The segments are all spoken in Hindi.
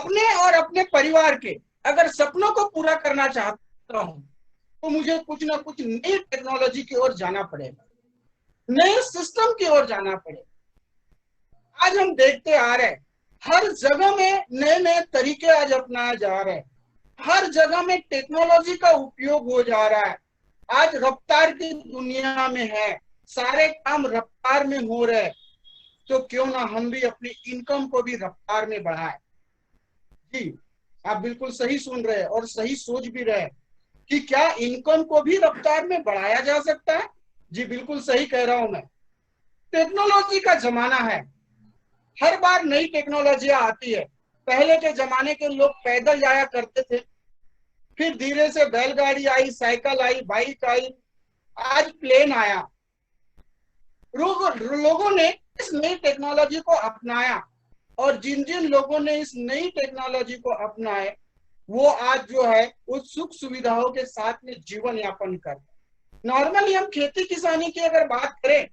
अपने और अपने परिवार के अगर सपनों को पूरा करना चाहता हूं तो मुझे कुछ ना कुछ नई टेक्नोलॉजी की ओर जाना पड़ेगा, नए सिस्टम की ओर जाना पड़ेगा। आज हम देखते आ रहे हैं हर जगह में नए नए तरीके आज अपनाए जा रहे हैं, हर जगह में टेक्नोलॉजी का उपयोग हो जा रहा है। आज रफ्तार की दुनिया में है, सारे काम रफ्तार में हो रहे हैं, तो क्यों ना हम भी अपनी इनकम को भी रफ्तार में बढ़ाएं। जी, आप बिल्कुल सही सुन रहे हैं और सही सोच भी रहे हैं कि क्या इनकम को भी रफ्तार में बढ़ाया जा सकता है। जी बिल्कुल सही कह रहा हूं मैं। टेक्नोलॉजी का जमाना है, हर बार नई टेक्नोलॉजियां आती है। पहले के जमाने के लोग पैदल जाया करते थे, फिर धीरे से बैलगाड़ी आई, साइकिल आई, बाइक आई, आज प्लेन आया। लोगों ने इस नई टेक्नोलॉजी को अपनाया और जिन जिन लोगों ने इस नई टेक्नोलॉजी को अपनाए वो आज जो है उस सुख सुविधाओं के साथ में जीवन यापन कर। नॉर्मली हम खेती किसानी की अगर बात करें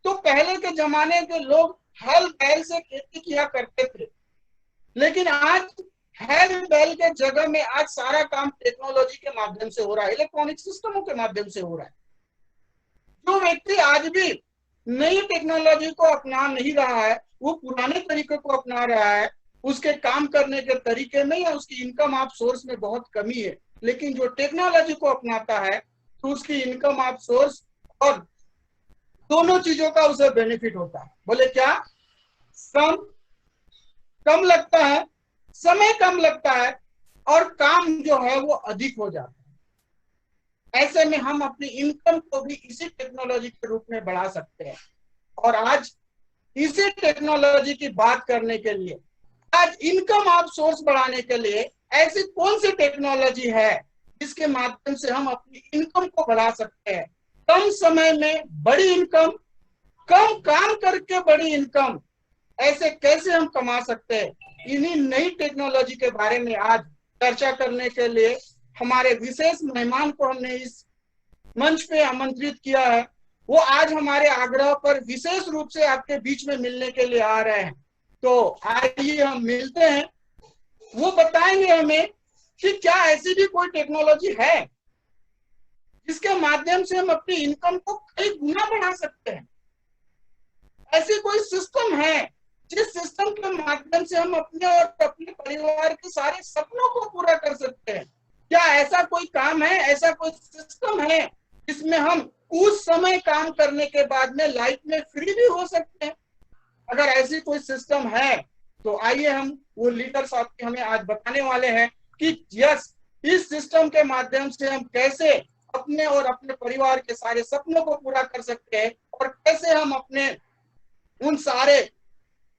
तो पहले के जमाने के लोग हल बैल से खेती किया करते थे, लेकिन आज हल बैल के जगह में आज सारा काम टेक्नोलॉजी के माध्यम से हो रहा है, इलेक्ट्रॉनिक सिस्टमों के माध्यम से हो रहा है। जो व्यक्ति आज भी नई टेक्नोलॉजी को अपना नहीं रहा है, वो पुराने तरीके को अपना रहा है, उसके काम करने के तरीके में या उसकी इनकम आप सोर्स में बहुत कमी है। लेकिन जो टेक्नोलॉजी को अपनाता है तो उसकी इनकम आप सोर्स और दोनों चीजों का उसे बेनिफिट होता है। बोले क्या? कम कम लगता है, समय कम लगता है और काम जो है वो अधिक हो जाता है। ऐसे में हम अपनी इनकम को भी इसी टेक्नोलॉजी के रूप में बढ़ा सकते हैं। और आज इसी टेक्नोलॉजी की बात करने के लिए, आज इनकम आप सोर्स बढ़ाने के लिए ऐसी कौन सी टेक्नोलॉजी है जिसके माध्यम से हम अपनी इनकम को बढ़ा सकते हैं? कम समय में बड़ी इनकम, कम काम करके बड़ी इनकम, ऐसे कैसे हम कमा सकते हैं? इन्हीं नई टेक्नोलॉजी के बारे में आज चर्चा करने के लिए हमारे विशेष मेहमान को हमने इस मंच पे आमंत्रित किया है। वो आज हमारे आग्रह पर विशेष रूप से आपके बीच में मिलने के लिए आ रहे हैं। तो आइए हम मिलते हैं, वो बताएंगे हमें कि क्या ऐसी भी कोई टेक्नोलॉजी है जिसके माध्यम से हम अपनी इनकम को कई गुना बढ़ा सकते हैं। ऐसी कोई सिस्टम है जिस सिस्टम के माध्यम से हम अपने और अपने परिवार के सारे सपनों को पूरा कर सकते हैं। क्या ऐसा कोई काम है, ऐसा कोई सिस्टम है जिसमें हम कुछ समय काम करने के बाद में लाइफ में फ्री भी हो सकते हैं? अगर ऐसी कोई सिस्टम है तो आइए हम वो लीडर साहब के हमें आज बताने वाले हैं कि यस, इस सिस्टम के माध्यम से हम कैसे अपने और अपने परिवार के सारे सपनों को पूरा कर सकते हैं और कैसे हम अपने उन सारे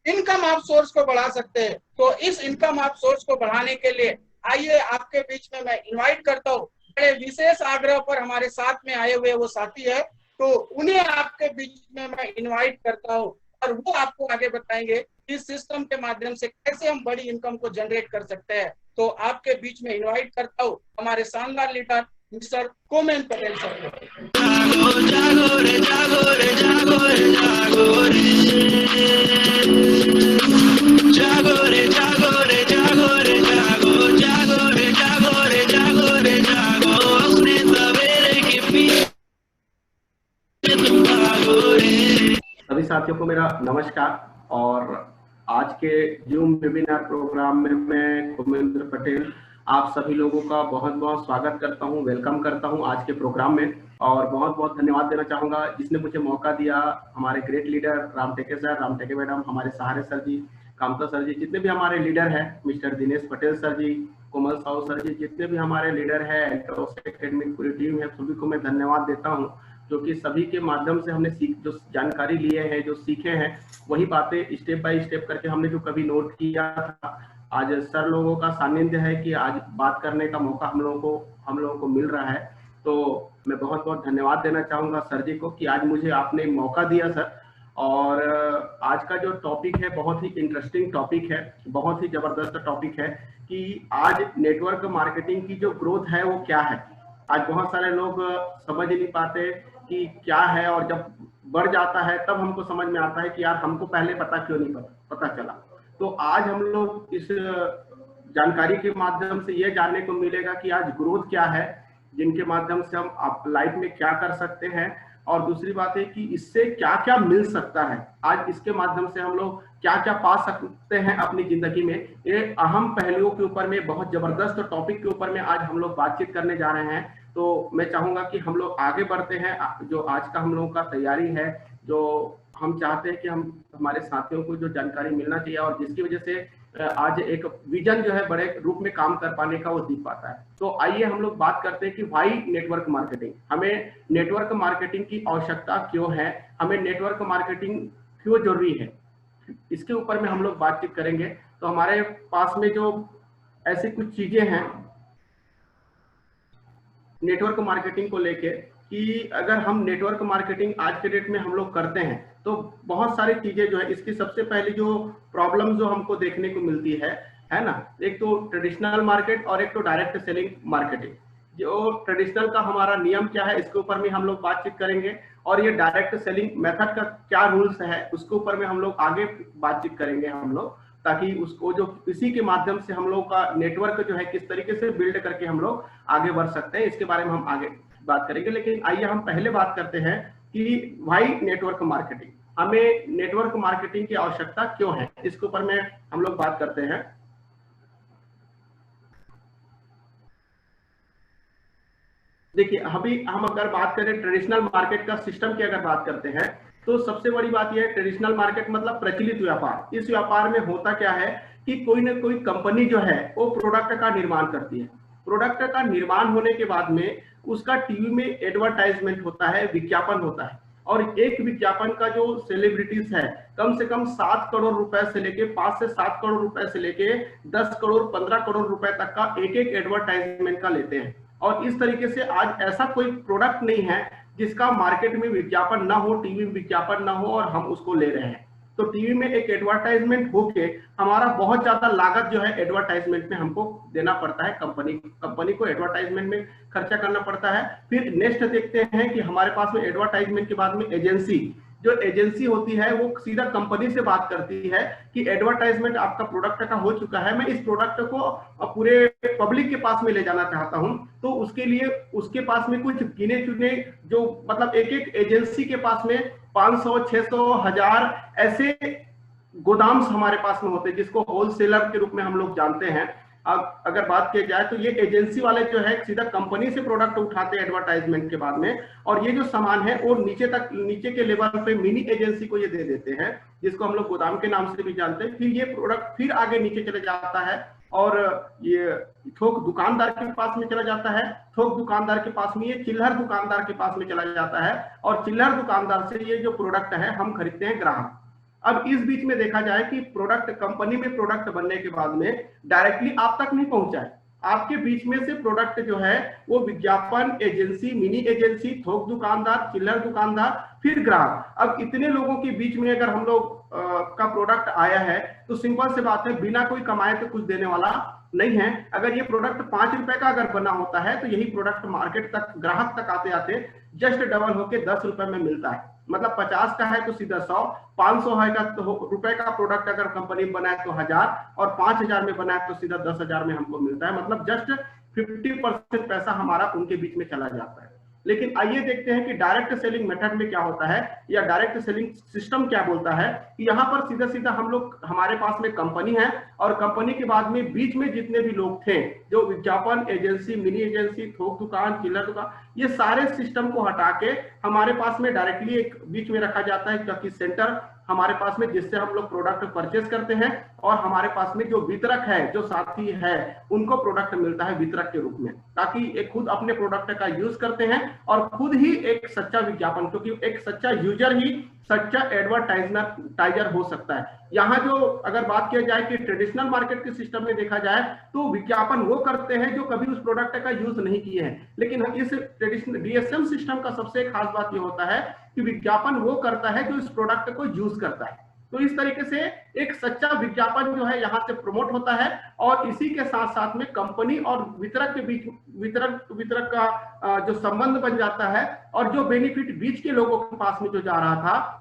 इनकम आप सोर्स को बढ़ा सकते हैं। तो इस इनकम आप सोर्स को बढ़ाने के लिए आइए आपके बीच में मैं इनवाइट करता हूँ, बड़े विशेष आग्रह पर हमारे साथ में आए हुए वो साथी है, तो उन्हें आपके बीच में मैं इनवाइट करता हूँ और वो आपको आगे बताएंगे इस सिस्टम के माध्यम से कैसे हम बड़ी इनकम को जनरेट कर सकते हैं। तो आपके बीच में इनवाइट करता हूँ हमारे शानदार लीडर मिस्टर कोमेन पटेल सर को। जागो जागो रे जागो रे जागो रे जागो रे जागो रे जागो रे जागो रे जागो जागो रे जागो रे जागो रे जागो अपने सवेरे के पीछे तुम भागो रे। सभी साथियों को मेरा नमस्कार। और आज के जूम वेबिनार प्रोग्राम में मैं कोमेंद्र पटेल आप सभी लोगों का बहुत बहुत स्वागत करता हूं, वेलकम करता हूं आज के प्रोग्राम में। और बहुत बहुत धन्यवाद देना चाहूंगा जिसने मुझे मौका दिया, हमारे ग्रेट लीडर राम टेके सर, राम टेके मैडम, हमारे सहारे सर जी, कामता सर जी, जितने भी हमारे लीडर हैं, मिस्टर दिनेश पटेल सर जी, कोमल साहू सर जी, जितने भी हमारे लीडर हैं, एकेडमिक पूरी टीम है, सभी को मैं धन्यवाद देता हूँ, जो कि सभी के माध्यम से हमने जो जानकारी लिए हैं, जो सीखे हैं, वही बातें स्टेप बाय स्टेप करके हमने जो कभी नोट किया था, आज सर लोगों का सानिध्य है कि आज बात करने का मौका हम लोगों को मिल रहा है। तो मैं बहुत बहुत धन्यवाद देना चाहूंगा सर जी को कि आज मुझे आपने मौका दिया सर। और आज का जो टॉपिक है बहुत ही इंटरेस्टिंग टॉपिक है, बहुत ही जबरदस्त टॉपिक है कि आज नेटवर्क मार्केटिंग की जो ग्रोथ है वो क्या है। आज बहुत सारे लोग समझ ही नहीं पाते कि क्या है, और जब बढ़ जाता है तब हमको समझ में आता है कि यार हमको पहले पता क्यों नहीं पता चला। तो आज हम लोग इस जानकारी के माध्यम से ये जानने को मिलेगा कि आज ग्रोथ क्या है, जिनके माध्यम से हम लाइफ में क्या कर सकते हैं, और दूसरी बात है कि इससे क्या क्या मिल सकता है, आज इसके माध्यम से हम लोग क्या क्या पा सकते हैं अपनी जिंदगी में। ये अहम पहलुओं के ऊपर में, बहुत जबरदस्त टॉपिक के ऊपर में आज हम लोग बातचीत करने जा रहे हैं। तो मैं चाहूंगा कि हम लोग आगे बढ़ते हैं। जो आज का हम लोगों का तैयारी है, जो हम चाहते हैं कि हम हमारे साथियों को जो जानकारी मिलना चाहिए और जिसकी वजह से आज एक विजन जो है बड़े रूप में काम कर पाने का वो दिख पाता है। तो आइए हम लोग बात करते हैं कि व्हाई नेटवर्क मार्केटिंग, हमें नेटवर्क मार्केटिंग की आवश्यकता क्यों है, हमें नेटवर्क मार्केटिंग क्यों जरूरी है, इसके ऊपर में हम लोग बातचीत करेंगे। तो हमारे पास में जो ऐसी कुछ चीजें हैं नेटवर्क मार्केटिंग को लेके, कि अगर हम नेटवर्क मार्केटिंग आज के डेट में हम लोग करते हैं तो बहुत सारी चीजें जो है, इसकी सबसे पहली जो प्रॉब्लम जो हमको देखने को मिलती है ना, एक तो ट्रेडिशनल मार्केट और एक तो डायरेक्ट सेलिंग मार्केटिंग। जो ट्रेडिशनल का हमारा नियम क्या है, इसके ऊपर में हम लोग बातचीत करेंगे, और ये डायरेक्ट सेलिंग मेथड का क्या रूल्स है उसके ऊपर में हम लोग आगे बातचीत करेंगे हम लोग, ताकि उसको जो इसी के माध्यम से हम लोग का नेटवर्क जो है किस तरीके से बिल्ड करके हम लोग आगे बढ़ सकते हैं, इसके बारे में हम आगे बात करेंगे। लेकिन आइए हम पहले बात करते हैं कि व्हाई नेटवर्क मार्केटिंग, हमें नेटवर्क मार्केटिंग की आवश्यकता क्यों है, इसके ऊपर में हम लोग बात करते हैं। देखिए, अभी हम अगर बात करें ट्रेडिशनल मार्केट का सिस्टम की अगर बात करते हैं, तो सबसे बड़ी बात यह है, ट्रेडिशनल मार्केट मतलब प्रचलित व्यापार। इस व्यापार में होता क्या है कि कोई ना कोई कंपनी जो है वो प्रोडक्ट का निर्माण करती है। प्रोडक्ट का निर्माण होने के बाद में उसका टीवी में एडवर्टाइजमेंट होता है, विज्ञापन होता है, और एक विज्ञापन का जो सेलिब्रिटीज है कम से कम 7 करोड़ रुपए से लेके 5 से 7 करोड़ रुपए से लेके 10 करोड़ 15 करोड़ रुपए तक का एक एक एडवर्टाइजमेंट का लेते हैं। और इस तरीके से आज ऐसा कोई प्रोडक्ट नहीं है जिसका मार्केट में विज्ञापन ना हो, टीवी में विज्ञापन ना हो, और हम उसको ले रहे हैं। तो टीवी में एक एडवर्टाइजमेंट होके हमारा बहुत ज्यादा लागत जो है एडवर्टाइजमेंट में हमको देना पड़ता है, कंपनी को एडवर्टाइजमेंट में खर्चा करना पड़ता है। फिर नेक्स्ट देखते हैं कि हमारे पास में एडवर्टाइजमेंट के बाद में एजेंसी, जो एजेंसी होती है वो सीधा कंपनी से बात करती है कि एडवर्टाइजमेंट आपका प्रोडक्ट का हो चुका है, मैं इस प्रोडक्ट को पूरे पब्लिक के पास में ले जाना चाहता हूं। तो उसके लिए उसके पास में कुछ गिने चुने जो मतलब एक एक एजेंसी के पास में 500, 600, 1000 ऐसे गोदाम्स हमारे पास में होते हैं, जिसको होलसेलर के रूप में हम लोग जानते हैं। अब अगर बात की जाए तो ये एजेंसी वाले जो है सीधा कंपनी से प्रोडक्ट उठाते हैं एडवर्टाइजमेंट के बाद में, और ये जो सामान है वो नीचे के लेवल पे मिनी एजेंसी को ये दे देते हैं, जिसको हम लोग गोदाम के नाम से भी जानते हैं। फिर ये प्रोडक्ट फिर आगे नीचे चले जाता है और ये थोक दुकानदार के पास में चला जाता है, थोक दुकानदार के पास में ये चिल्लर दुकानदार के पास में चला जाता है, और चिल्लर दुकानदार से ये जो प्रोडक्ट है हम खरीदते हैं ग्राहक। अब इस बीच में देखा जाए कि प्रोडक्ट कंपनी में प्रोडक्ट बनने के बाद में डायरेक्टली आप तक नहीं पहुंचा है, आपके बीच में से प्रोडक्ट जो है वो विज्ञापन एजेंसी, मिनी एजेंसी, थोक दुकानदार, चिल्लर दुकानदार, फिर ग्राहक। अब इतने लोगों के बीच में अगर हम लोग का प्रोडक्ट आया है तो सिंपल से बात है, बिना कोई कमाए तो कुछ देने वाला नहीं है। अगर ये प्रोडक्ट 5 रुपए का अगर बना होता है तो यही प्रोडक्ट मार्केट तक, ग्राहक तक आते आते जस्ट डबल होके 10 रुपए में मिलता है। मतलब 50 का है तो सीधा 100, 500 है का तो रुपए का प्रोडक्ट अगर कंपनी बनाए तो 1000, और 5000 में बनाए तो सीधा 10,000 में हमको मिलता है। मतलब जस्ट 50% पैसा हमारा उनके बीच में चला जाता है। लेकिन आइए देखते हैं कि डायरेक्ट सेलिंग मेथड में क्या होता है, या डायरेक्ट सेलिंग सिस्टम क्या बोलता है। कि यहाँ पर सीधा सीधा हम लोग, हमारे पास में कंपनी है, और कंपनी के बाद में बीच में जितने भी लोग थे, जो विज्ञापन एजेंसी, मिनी एजेंसी, थोक दुकान, चिल्लर दुकान, ये सारे सिस्टम को हटा के हमारे पास में डायरेक्टली एक बीच में रखा जाता है, क्योंकि सेंटर हमारे पास में, जिससे हम लोग प्रोडक्ट परचेस करते हैं, और हमारे पास में जो वितरक है, जो साथी है, उनको प्रोडक्ट मिलता है वितरक के रूप में, ताकि एक खुद अपने प्रोडक्ट का यूज करते हैं और खुद ही एक सच्चा विज्ञापन, क्योंकि एक सच्चा यूजर ही सच्चा एडवर्टाइजर हो सकता है। यहाँ जो अगर बात किया जाए कि ट्रेडिशनल मार्केट के सिस्टम में देखा जाए तो विज्ञापन वो करते हैं जो कभी उस प्रोडक्ट का यूज नहीं किए हैं। लेकिन इस ट्रेडिशनल डीएसएम सिस्टम का सबसे खास बात ये होता है कि विज्ञापन वो करता है जो इस प्रोडक्ट को यूज करता है। तो इस तरीके से एक सच्चा विज्ञापन जो है यहाँ से प्रमोट होता है, और इसी के साथ साथ में कंपनी और वितरक के बीच वितरक का जो संबंध बन जाता है, और जो बेनिफिट बीच के लोगों के पास में जो जा रहा था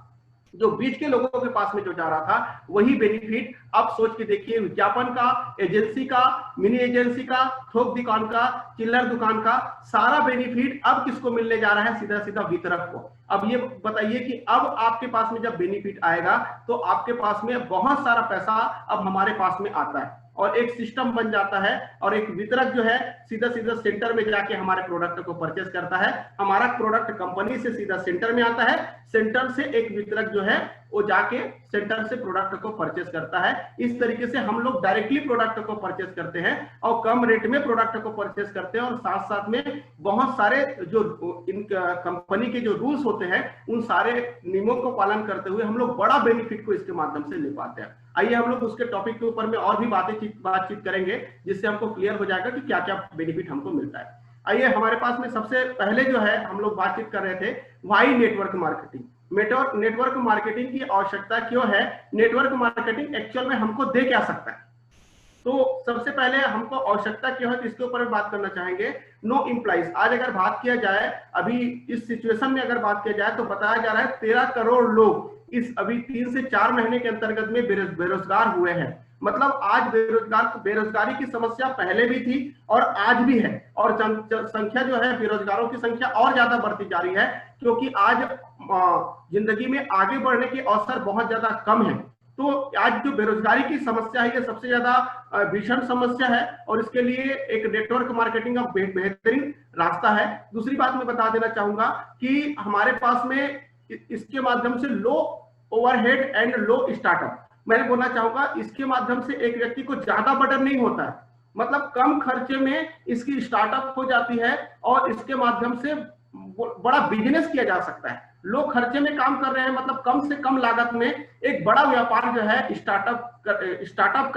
जो बीच के लोगों के पास में जो जा रहा था वही बेनिफिट अब सोच के देखिए, विज्ञापन का, एजेंसी का, मिनी एजेंसी का, थोक दुकान का, चिल्लर दुकान का, सारा बेनिफिट अब किसको मिलने जा रहा है? सीधा सीधा वितरक को। अब ये बताइए कि अब आपके पास में जब बेनिफिट आएगा तो आपके पास में बहुत सारा पैसा अब हमारे पास में आता है और एक सिस्टम बन जाता है और एक वितरक जो है सीधा सीधा सेंटर में जाके हमारे प्रोडक्ट को परचेस करता है। हमारा प्रोडक्ट कंपनी से सीधा सेंटर में आता है, सेंटर से एक वितरक जो है वो जाके सेंटर से प्रोडक्ट को परचेस करता है। इस तरीके से हम लोग डायरेक्टली प्रोडक्ट को परचेस करते हैं और कम रेट में प्रोडक्ट को परचेस करते हैं और साथ साथ में बहुत सारे जो इन कंपनी के जो रूल्स होते हैं उन सारे नियमों को पालन करते हुए हम लोग बड़ा बेनिफिट को इसके माध्यम से ले पाते हैं। आइए हम लोग उसके टॉपिक के ऊपर में और भी बातचीत करेंगे जिससे हमको क्लियर हो जाएगा कि क्या क्या बेनिफिट हमको मिलता है। आइए, हमारे पास में सबसे पहले जो है हम लोग बातचीत कर रहे थे why network marketing. Network marketing की आवश्यकता क्यों है? नेटवर्क मार्केटिंग एक्चुअल में हमको दे क्या सकता है? तो सबसे पहले हमको आवश्यकता क्यों है, इसके ऊपर बात करना चाहेंगे। No employees. आज अगर बात किया जाए, अभी इस सिचुएशन में अगर बात किया जाए तो बताया जा रहा है 13 करोड़ लोग इस अभी 3 से 4 महीने के अंतर्गत में बेरोजगार हुए हैं। मतलब आज बेरोजगारी की समस्या पहले भी थी और आज भी है और संख्या जो है बेरोजगारों की संख्या और ज्यादा बढ़ती जा रही है क्योंकि आज जिंदगी में आगे बढ़ने के अवसर बहुत ज्यादा कम है। तो आज जो बेरोजगारी की समस्या है ये सबसे ज्यादा भीषण समस्या है और इसके लिए एक नेटवर्क मार्केटिंग का बेहतरीन रास्ता है। दूसरी बात मैं बता देना चाहूंगा कि हमारे पास में इसके माध्यम से लो ओवरहेड एंड लो स्टार्टअप, मैं बोलना चाहूंगा इसके माध्यम से एक व्यक्ति को ज्यादा बर्डन नहीं होता है। मतलब कम खर्चे में इसकी स्टार्टअप हो जाती है और इसके माध्यम से बड़ा बिजनेस किया जा सकता है। लो खर्चे में काम कर रहे हैं, मतलब कम से कम लागत में एक बड़ा व्यापार जो है स्टार्टअप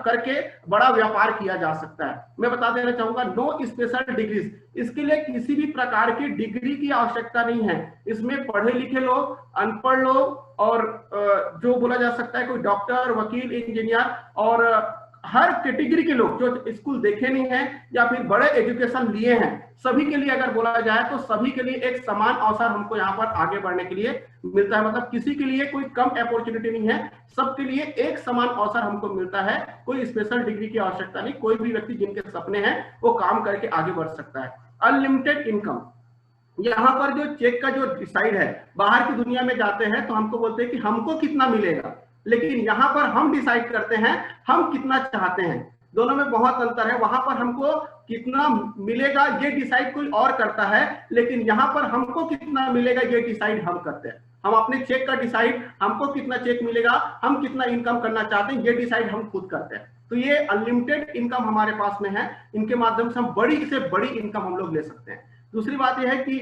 करके बड़ा व्यापार किया जा सकता है। मैं बता देना चाहूंगा नो स्पेशल डिग्रीज, इसके लिए किसी भी प्रकार की डिग्री की आवश्यकता नहीं है। इसमें पढ़े लिखे लोग, अनपढ़ लोग और जो बोला जा सकता है कोई डॉक्टर, वकील, इंजीनियर और हर कैटेगरी के लोग जो स्कूल देखे नहीं है या फिर बड़े एजुकेशन लिए हैं, सभी के लिए अगर बोला जाए तो सभी के लिए एक समान अवसर हमको यहाँ पर आगे बढ़ने के लिए मिलता है। मतलब किसी के लिए कोई कम अपॉर्चुनिटी नहीं है, सबके लिए एक समान अवसर हमको मिलता है। कोई स्पेशल डिग्री की आवश्यकता नहीं, कोई भी व्यक्ति जिनके सपने हैं वो काम करके आगे बढ़ सकता है। अनलिमिटेड इनकम, यहाँ पर जो चेक का जो डिसाइड है, बाहर की दुनिया में जाते हैं तो हमको बोलते हैं कि हमको कितना मिलेगा, लेकिन यहाँ पर हम डिसाइड करते हैं हम कितना चाहते हैं। दोनों में बहुत अंतर है। वहां पर हमको कितना मिलेगा ये डिसाइड कोई और करता है, लेकिन यहाँ पर हमको कितना मिलेगा ये डिसाइड हम करते हैं। हम अपने चेक का डिसाइड, हमको कितना चेक मिलेगा, हम कितना इनकम करना चाहते हैं, ये डिसाइड हम खुद करते हैं। तो ये अनलिमिटेड इनकम हमारे पास में है, इनके माध्यम से हम बड़ी से बड़ी इनकम हम लोग ले सकते हैं। दूसरी बात यह है कि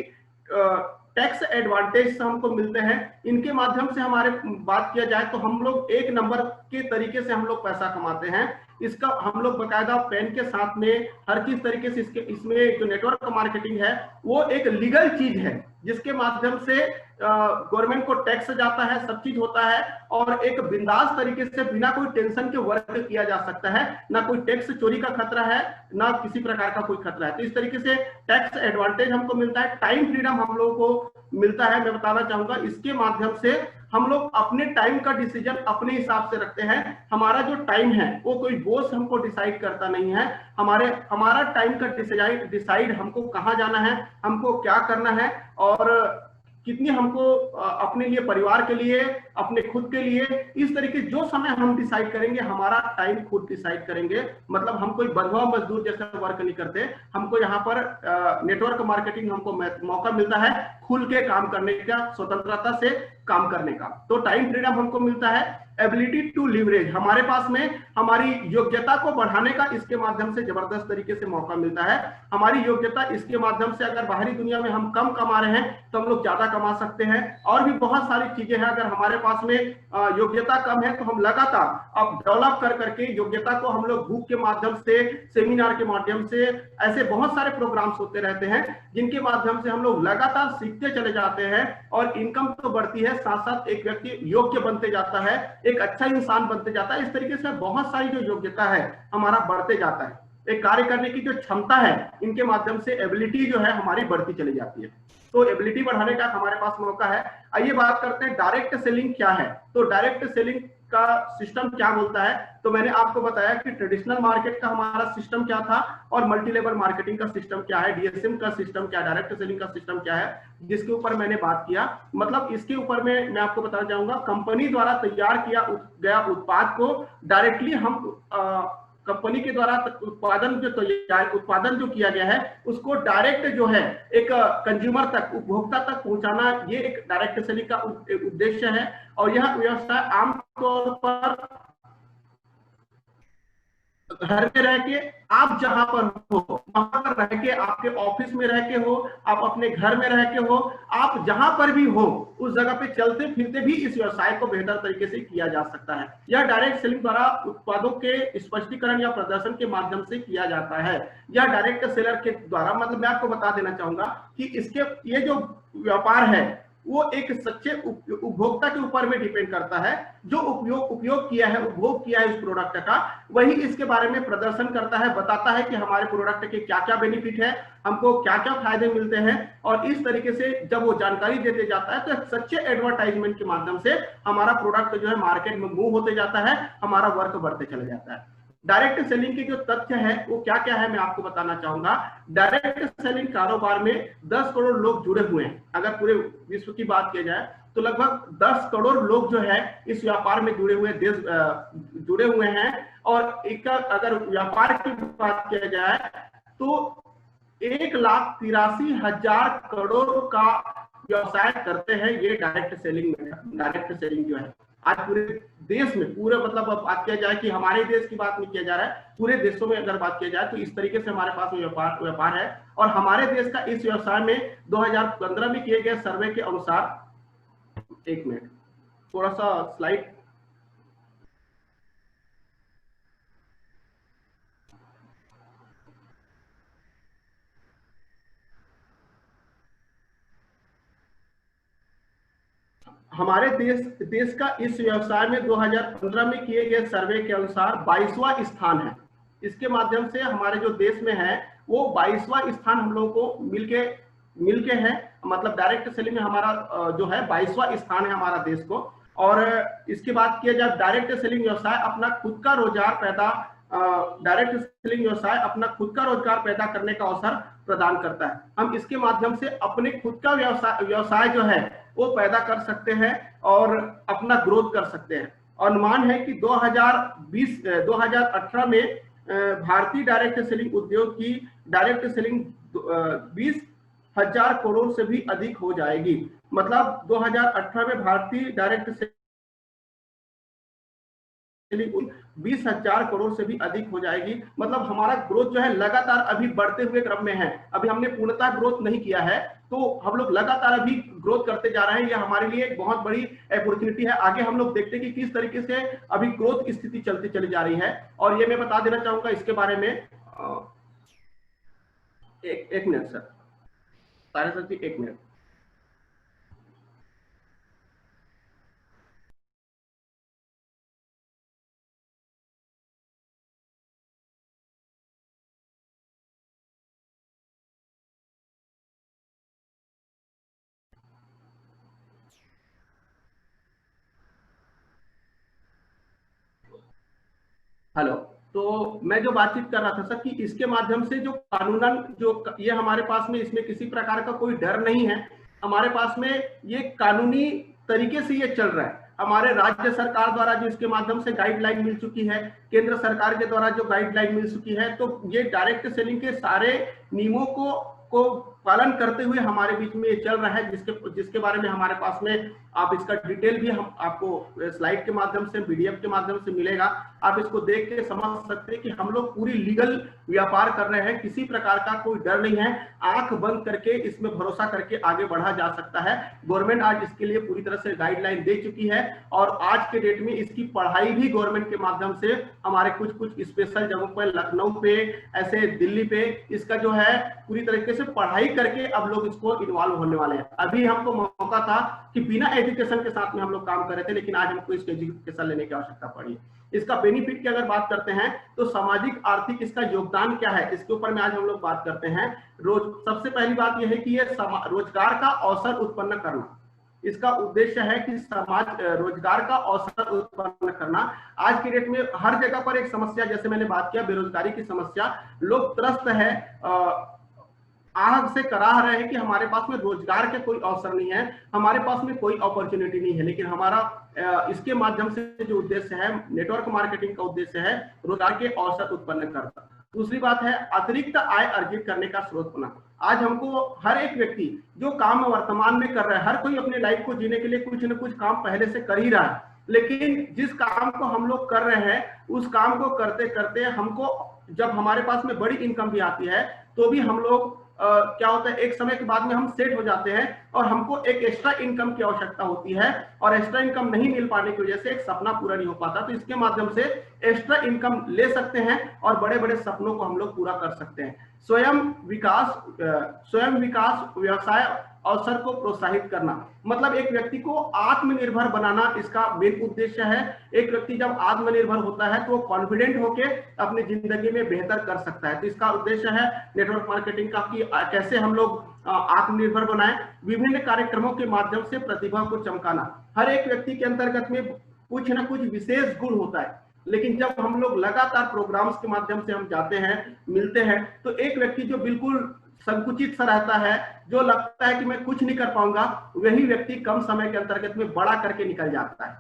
टैक्स एडवांटेज हमको मिलते हैं। इनके माध्यम से हमारे बात किया जाए तो हम लोग एक नंबर के तरीके से हम लोग पैसा कमाते हैं। इसका हम लोग बकायदा पेन के साथ में हर चीज तरीके से इसमें जो नेटवर्क मार्केटिंग है वो एक लीगल चीज है जिसके माध्यम से गवर्नमेंट को टैक्स जाता है, सब चीज होता है और एक बिंदास तरीके से बिना कोई टेंशन के वर्क किया जा सकता है। ना कोई टैक्स चोरी का खतरा है, ना किसी प्रकार का कोई खतरा है। तो इस तरीके से टैक्स एडवांटेज हमको मिलता है। टाइम फ्रीडम हम लोगों को मिलता है। मैं बताना चाहूंगा इसके माध्यम से हम लोग अपने टाइम का डिसीजन अपने हिसाब से रखते हैं। हमारा जो टाइम है वो कोई बॉस हमको डिसाइड करता नहीं है। हमारा टाइम का डिसाइड हमको कहाँ जाना है, हमको क्या करना है और कितनी हमको अपने लिए, परिवार के लिए, अपने खुद के लिए, इस तरीके जो समय हम डिसाइड करेंगे, हमारा टाइम खुद डिसाइड करेंगे। मतलब हम कोई बंधुआ मजदूर जैसा वर्क नहीं करते। हमको यहाँ पर नेटवर्क मार्केटिंग हमको मौका मिलता है खुल के काम करने का, स्वतंत्रता से काम करने का। तो टाइम फ्रीडम हमको मिलता है। एबिलिटी टू लीवरेज, हमारे पास में हमारी योग्यता को बढ़ाने का इसके माध्यम से जबरदस्त तरीके से मौका मिलता है। हमारी योग्यता इसके माध्यम से, अगर बाहरी दुनिया में हम कम कमा रहे हैं तो हम लोग ज्यादा कमा सकते हैं। और भी बहुत सारी चीजें हैं। अगर हमारे पास में योग्यता कम है तो हम लगातार अब डेवलप कर करके योग्यता को हम लोग बुक के माध्यम से, सेमिनार के माध्यम से, ऐसे बहुत सारे प्रोग्राम्स होते रहते हैं जिनके माध्यम से हम लोग लगातार सीखते चले जाते हैं और इनकम तो बढ़ती है, साथ साथ एक व्यक्ति योग्य बनते जाता है, एक अच्छा इंसान बनते जाता है। इस तरीके से बहुत सारी जो योग्यता है हमारा बढ़ते जाता है। एक कार्य करने की जो क्षमता है, इनके माध्यम से एबिलिटी जो है हमारी बढ़ती चली जाती है। तो एबिलिटी बढ़ाने का हमारे पास मौका है। आइए बात करते हैं डायरेक्ट सेलिंग क्या है। तो डायरेक्ट सेलिंग का सिस्टम क्या बोलता है, तो मैंने आपको बताया कि ट्रेडिशनल मार्केट का हमारा सिस्टम क्या था और मल्टी लेवल मार्केटिंग का सिस्टम क्या है, डीएसएम का सिस्टम क्या है, डायरेक्ट सेलिंग का सिस्टम क्या है, जिसके ऊपर मैंने बात किया। मतलब इसके ऊपर में मैं आपको बताना चाहूंगा, कंपनी द्वारा तैयार किया गया उत्पाद को डायरेक्टली हम कंपनी के द्वारा उत्पादन जो किया गया है उसको डायरेक्ट जो है एक कंज्यूमर तक, उपभोक्ता तक पहुंचाना, ये एक डायरेक्ट सेलिंग का उद्देश्य है। और यह व्यवसाय आमतौर पर घर में रह के, आप जहां पर हो वहां पर रह के, आपके ऑफिस में रह के हो, आप अपने घर में रह के हो, आप जहां पर भी हो उस जगह पे चलते फिरते भी इस व्यवसाय को बेहतर तरीके से किया जा सकता है। यह डायरेक्ट सेलिंग द्वारा उत्पादों के स्पष्टीकरण या प्रदर्शन के माध्यम से किया जाता है। यह डायरेक्ट सेलर के द्वारा, मतलब मैं आपको बता देना चाहूंगा कि इसके ये जो व्यापार है वो एक सच्चे उपभोक्ता के ऊपर में डिपेंड करता है। जो उपयोग किया है, उपभोग किया है इस प्रोडक्ट का, वही इसके बारे में प्रदर्शन करता है, बताता है कि हमारे प्रोडक्ट के क्या क्या बेनिफिट है, हमको क्या क्या फायदे मिलते हैं। और इस तरीके से जब वो जानकारी देते जाता है तो सच्चे एडवर्टाइजमेंट के माध्यम से हमारा प्रोडक्ट जो है मार्केट में मूव होते जाता है, हमारा वर्क बढ़ते चले जाता है। डायरेक्ट सेलिंग के जो तथ्य है वो क्या क्या है मैं आपको बताना चाहूंगा। डायरेक्ट सेलिंग कारोबार में 10 करोड़ लोग जुड़े हुए हैं। अगर पूरे विश्व की बात की जाए तो लगभग 10 करोड़ लोग जो है इस व्यापार में जुड़े हुए हैं। और एक अगर व्यापार की बात किया जाए तो 1,83,000 करोड़ का व्यवसाय करते हैं ये डायरेक्ट सेलिंग जो है आज पूरे देश में, पूरे मतलब बात किया जाए कि हमारे देश की बात नहीं किया जा रहा है, पूरे देशों में अगर बात किया जाए तो इस तरीके से हमारे पास व्यापार है। और हमारे देश का इस व्यवसाय में 2015 में किए गए सर्वे के अनुसार, एक मिनट थोड़ा सा स्लाइड, हमारे देश का इस व्यवसाय में 2015 में किए गए सर्वे के अनुसार 22वां स्थान है। इसके माध्यम से हमारे जो देश में है वो 22वां स्थान हम लोगों को मिलके है। मतलब डायरेक्ट सेलिंग में हमारा जो है 22वां स्थान है हमारा देश को। और इसकी बात किया जाए, डायरेक्ट सेलिंग व्यवसाय अपना खुद का रोजगार पैदा करने का अवसर प्रदान करता है। हम इसके माध्यम से अपने खुद का व्यवसाय जो है वो पैदा कर सकते हैं और अपना ग्रोथ कर सकते हैं। अनुमान है कि 2018 में भारतीय डायरेक्ट सेलिंग उद्योग की डायरेक्ट सेलिंग 20,000 करोड़ से भी अधिक हो जाएगी। मतलब 2018 में भारतीय डायरेक्ट सेलिंग 20,000 करोड़ से भी अधिक हो जाएगी। मतलब हमारा ग्रोथ जो है लगातार अभी बढ़ते हुए क्रम में है। अभी हमने पूर्णतः ग्रोथ नहीं किया है, तो हम लोग लगातार अभी ग्रोथ करते जा रहे हैं। यह हमारे लिए एक बहुत बड़ी अपॉर्चुनिटी है। आगे हम लोग देखते हैं कि किस तरीके से अभी ग्रोथ स्थिति चलती चली जा रही है। और ये मैं बता देना चाहूंगा इसके बारे में, एक मिनट सर, सारे सर जी, 1 मिनट। हेलो, तो मैं जो बातचीत कर रहा था सर कि इसके माध्यम से जो कानूनन जो ये हमारे पास में इसमें किसी प्रकार का कोई डर नहीं है। हमारे पास में ये कानूनी तरीके से ये चल रहा है। हमारे राज्य सरकार द्वारा जो इसके माध्यम से गाइडलाइन मिल चुकी है, केंद्र सरकार के द्वारा जो गाइडलाइन मिल चुकी है, तो ये डायरेक्ट सेलिंग के सारे नियमों को पालन करते हुए हमारे बीच में ये चल रहा है, जिसके बारे में हमारे पास में आप इसका डिटेल भी हम आपको स्लाइड के माध्यम से, पीडीएफ के माध्यम से मिलेगा। आप इसको देख के समझ सकते हैं कि हम लोग पूरी लीगल व्यापार कर रहे हैं, किसी प्रकार का कोई डर नहीं है। आंख बंद करके इसमें भरोसा करके आगे बढ़ा जा सकता है। गवर्नमेंट आज इसके लिए पूरी तरह से गाइडलाइन दे चुकी है और आज के डेट में इसकी पढ़ाई भी गवर्नमेंट के माध्यम से हमारे कुछ स्पेशल जगहों पर, लखनऊ पे, ऐसे दिल्ली पे, इसका जो है पूरी तरीके से पढ़ाई करके अब लोग इसको इन्वॉल्व होने वाले हैं। अभी हमको मौका था कि बिना एजुकेशन के साथ में हम लोग काम कर रहे थे, लेकिन आज हमको इसके एजुकेशन लेने की आवश्यकता पड़ी। इसका बेनिफिट की अगर बात करते हैं तो सामाजिक आर्थिक इसका योगदान क्या है, इसके ऊपर में आज हम लोग बात करते हैं। सबसे पहली बात यह है कि ये रोजगार का अवसर उत्पन्न करना, इसका उद्देश्य है कि समाज रोजगार का अवसर उत्पन्न करना। आज के डेट में हर जगह पर एक समस्या, जैसे मैंने बात किया बेरोजगारी की समस्या, लोग त्रस्त है, आग से कराह रहे हैं कि हमारे पास में रोजगार के कोई अवसर नहीं है, हमारे पास में कोई अपॉर्चुनिटी नहीं है। लेकिन हमारा इसके माध्यम से जो उद्देश्य है, नेटवर्क मार्केटिंग का उद्देश्य है रोजगार के अवसर उत्पन्न करना। दूसरी बात है अतिरिक्त आय अर्जित करने का स्रोत बना। आज हमको हर एक व्यक्ति जो काम वर्तमान में कर रहा है, हर कोई अपने लाइफ को जीने के लिए कुछ न कुछ काम पहले से कर ही रहा है, लेकिन जिस काम को हम लोग कर रहे हैं उस काम को करते करते हमको जब हमारे पास में बड़ी इनकम भी आती है तो भी हम लोग क्या होता है, एक समय के बाद में हम सेट हो जाते हैं और हमको एक एक्स्ट्रा इनकम की आवश्यकता होती है, और एक्स्ट्रा इनकम नहीं मिल पाने की वजह से एक सपना पूरा नहीं हो पाता। तो इसके माध्यम से एक्स्ट्रा इनकम ले सकते हैं और बड़े बड़े सपनों को हम लोग पूरा कर सकते हैं। स्वयं विकास व्यवसाय अवसर को प्रोत्साहित करना, मतलब एक व्यक्ति को आत्मनिर्भर बनाना इसका मेन उद्देश्य है। एक व्यक्ति जब आत्मनिर्भर होता है तो वो कॉन्फिडेंट होके अपनी जिंदगी में बेहतर कर सकता है। तो इसका उद्देश्य है नेटवर्क मार्केटिंग का कि कैसे हम लोग आत्मनिर्भर बनाएं। विभिन्न कार्यक्रमों के माध्यम से प्रतिभा को चमकाना, हर एक व्यक्ति के अंतर्गत में कुछ न कुछ विशेष गुण होता है, लेकिन जब हम लोग लगातार प्रोग्राम्स के माध्यम से हम जाते हैं, मिलते हैं, तो एक व्यक्ति जो बिल्कुल संकुचित सा रहता है, जो लगता है कि मैं कुछ नहीं कर पाऊंगा, वही व्यक्ति कम समय के अंतर्गत में बड़ा करके निकल जाता है।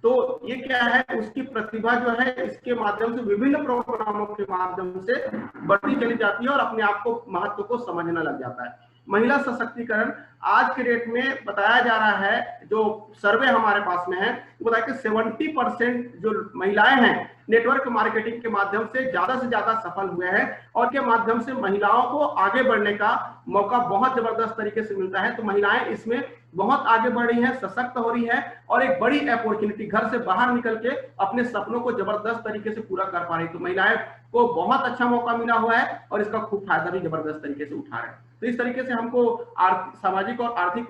तो ये क्या है, उसकी प्रतिभा जो है इसके माध्यम से विभिन्न प्रोग्रामों के माध्यम से बढ़ती चली जाती है और अपने आप को महत्व को समझना लग जाता है। महिला सशक्तिकरण, आज के डेट में बताया जा रहा है, जो सर्वे हमारे पास में है वो बताया कि 70% जो महिलाएं हैं नेटवर्क मार्केटिंग के माध्यम से ज्यादा सफल हुए हैं, और के माध्यम से महिलाओं को आगे बढ़ने का मौका बहुत जबरदस्त तरीके से मिलता है। तो महिलाएं इसमें बहुत आगे बढ़ रही हैं, सशक्त हो रही है और एक बड़ी अपॉर्चुनिटी, घर से बाहर निकल के अपने सपनों को जबरदस्त तरीके से पूरा कर पा रही। तो महिलाएं को बहुत अच्छा मौका मिला हुआ है और इसका खूब फायदा भी जबरदस्त तरीके से उठा रहे हैं। तो इस तरीके से हमको सामाजिक और आर्थिक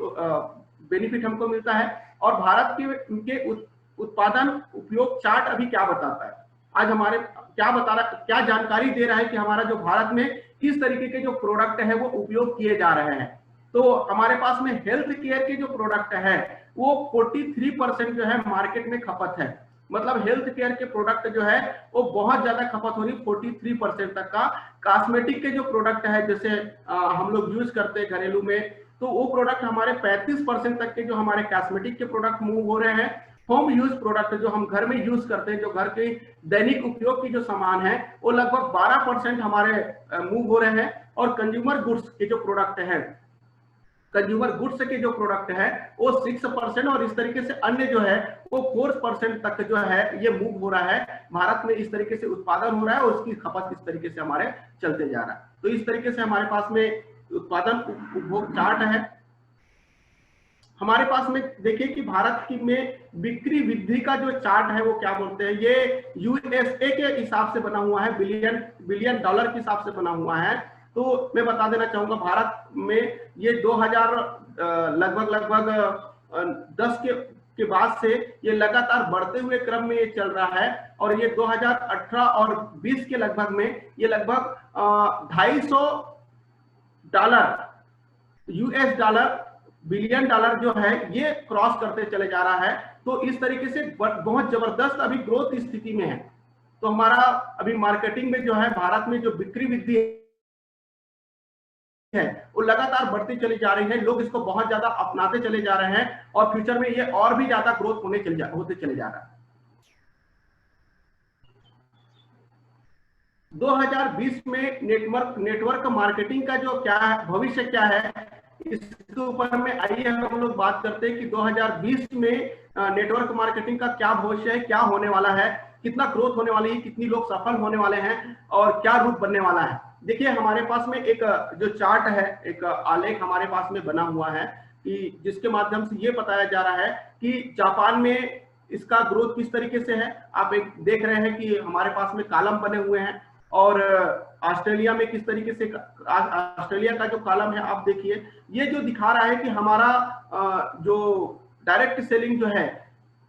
बेनिफिट हमको मिलता है। और भारत के उत्पादन उपयोग चार्ट अभी क्या बताता है, आज हमारे क्या जानकारी दे रहा है कि हमारा जो भारत में किस तरीके के जो प्रोडक्ट है वो उपयोग किए जा रहे हैं। तो हमारे पास में हेल्थ केयर के जो प्रोडक्ट है वो 43% जो है मार्केट में खपत है, मतलब हेल्थ केयर के प्रोडक्ट जो है वो बहुत ज्यादा खपत हो रही, 43% तक का। कॉस्मेटिक के जो प्रोडक्ट है, जैसे हम लोग यूज करते हैं घरेलू में, तो वो प्रोडक्ट हमारे 35% तक के जो हमारे कॉस्मेटिक के प्रोडक्ट मूव हो रहे हैं। होम यूज प्रोडक्ट जो हम घर में यूज करते हैं, जो घर के दैनिक उपयोग की जो सामान है, वो लगभग 12% हमारे मूव हो रहे हैं। और कंज्यूमर गुड्स के जो प्रोडक्ट है, कंज्यूमर गुड्स के जो प्रोडक्ट है वो 6%, और इस तरीके से अन्य जो है वो 4% तक जो है ये मूव हो रहा है। भारत में इस तरीके से उत्पादन हो रहा है और उसकी खपत इस तरीके से हमारे चलते जा रहा है। तो इस तरीके से हमारे पास में उत्पादन उपभोग चार्ट है। हमारे पास में देखिए कि भारत की में बिक्री वृद्धि का जो चार्ट है वो क्या बोलते हैं, ये यूएसए के हिसाब से बना हुआ है, बिलियन डॉलर के हिसाब से बना हुआ है। तो मैं बता देना चाहूंगा भारत में ये 2000 लगभग 10 के बाद से ये लगातार बढ़ते हुए क्रम में ये चल रहा है, और ये 2018 और 20 के लगभग में ये लगभग $250 यूएस डॉलर बिलियन डॉलर जो है ये क्रॉस करते चले जा रहा है। तो इस तरीके से बहुत जबरदस्त अभी ग्रोथ स्थिति में है। तो हमारा अभी मार्केटिंग में जो है भारत में जो बिक्री वृद्धि है वो लगातार बढ़ती चली जा रही है, लोग इसको बहुत ज्यादा अपनाते चले जा रहे हैं और फ्यूचर में ये और भी ज्यादा ग्रोथ होते चले जा रहा है। 2020 में नेटवर्क मार्केटिंग का जो क्या है, भविष्य क्या है, इसके ऊपर में आइए हम लोग बात करते हैं कि 2020 में नेटवर्क मार्केटिंग का क्या भविष्य है, क्या होने वाला है, कितना ग्रोथ होने वाली है, कितनी लोग सफल होने वाले हैं और क्या रूप बनने वाला है। देखिए हमारे पास में एक जो चार्ट है, एक आलेख हमारे पास में बना हुआ है कि जिसके माध्यम से ये बताया जा रहा है कि जापान में इसका ग्रोथ किस तरीके से है। आप एक देख रहे हैं कि हमारे पास में कॉलम बने हुए हैं, और ऑस्ट्रेलिया में किस तरीके से, ऑस्ट्रेलिया का जो कॉलम है आप देखिए, ये जो दिखा रहा है कि हमारा जो डायरेक्ट सेलिंग जो है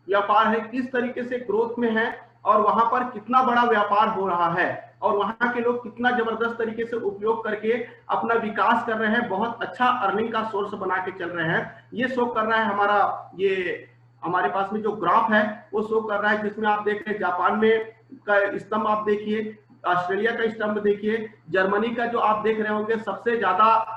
व्यापार है किस तरीके से ग्रोथ में है और वहां पर कितना बड़ा व्यापार हो रहा है और वहां के लोग कितना जबरदस्त तरीके से उपयोग करके अपना विकास कर रहे हैं, बहुत अच्छा अर्निंग का सोर्स बना के चल रहे हैं। ये शो कर रहा है हमारा, ये हमारे पास में जो ग्राफ है वो शो कर रहा है, जिसमें आप देख रहे हैं जापान में का स्तंभ आप देखिए, ऑस्ट्रेलिया का स्तंभ देखिए, जर्मनी का जो आप देख रहे होंगे सबसे ज्यादा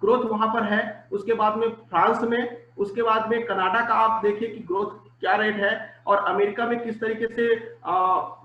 ग्रोथ वहां पर है, उसके बाद में फ्रांस में, उसके बाद में कनाडा का आप देखिए कि ग्रोथ क्या रेट है, और अमेरिका में किस तरीके से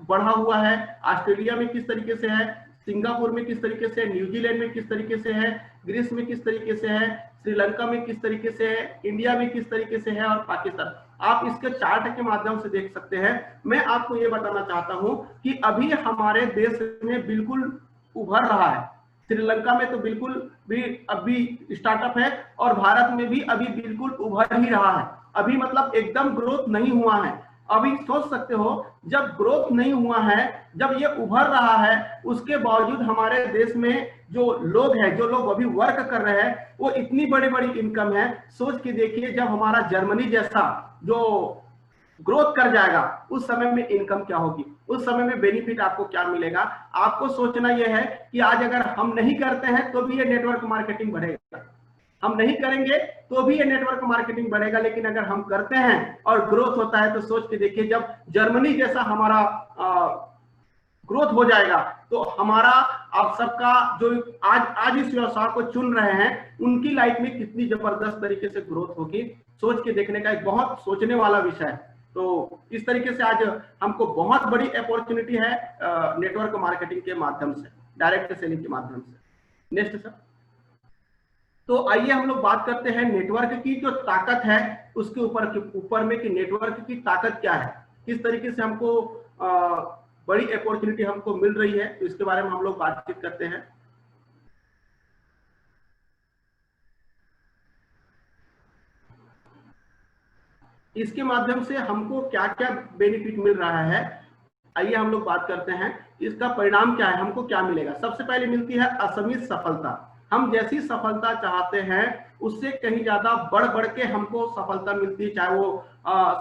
बढ़ा हुआ है, ऑस्ट्रेलिया में किस तरीके से है, सिंगापुर में किस तरीके से, न्यूजीलैंड में किस तरीके से है, ग्रीस में किस तरीके से है, श्रीलंका में किस तरीके से है, इंडिया में किस तरीके से है, और पाकिस्तान। आप इसके चार्ट के माध्यम से देख सकते हैं। मैं आपको ये बताना चाहता हूं कि अभी हमारे देश में बिल्कुल उभर रहा है, श्रीलंका में तो बिल्कुल भी अभी स्टार्टअप है, और भारत में भी अभी बिल्कुल उभर ही रहा है। अभी मतलब एकदम ग्रोथ नहीं हुआ है। अभी सोच सकते हो जब ग्रोथ नहीं हुआ है, जब ये उभर रहा है, उसके बावजूद हमारे देश में जो लोग हैं, जो लोग अभी वर्क कर रहे हैं, वो इतनी बड़ी बड़ी इनकम है। सोच के देखिए जब हमारा जर्मनी जैसा जो ग्रोथ कर जाएगा उस समय में इनकम क्या होगी, उस समय में बेनिफिट आपको क्या मिलेगा। आपको सोचना यह है कि आज अगर हम नहीं करते हैं तो भी ये नेटवर्क मार्केटिंग बढ़ेगा, हम नहीं करेंगे तो भी ये नेटवर्क मार्केटिंग बढ़ेगा, लेकिन अगर हम करते हैं और ग्रोथ होता है तो सोच के देखिए जब जर्मनी जैसा हमारा ग्रोथ हो जाएगा तो हमारा आप सबका जो आज इस व्यवसाय को चुन रहे हैं उनकी लाइफ में कितनी जबरदस्त तरीके से ग्रोथ होगी, सोच के देखने का एक बहुत सोचने वाला विषय है। तो इस तरीके से आज हमको बहुत बड़ी अपॉर्चुनिटी है नेटवर्क मार्केटिंग के माध्यम से, डायरेक्ट सेलिंग के माध्यम से। Next sir. तो आइए हम लोग बात करते हैं नेटवर्क की जो ताकत है उसके ऊपर में कि नेटवर्क की ताकत क्या है, किस तरीके से हमको बड़ी अपॉर्चुनिटी हमको मिल रही है, तो इसके बारे में हम लोग बातचीत करते हैं। इसके माध्यम से हमको क्या क्या बेनिफिट मिल रहा है, आइए हम लोग बात करते हैं। इसका परिणाम क्या है, हमको क्या मिलेगा। सबसे पहले मिलती है असीमित सफलता। हम जैसी सफलता चाहते हैं उससे कहीं ज्यादा बढ़ के हमको सफलता मिलती है, चाहे वो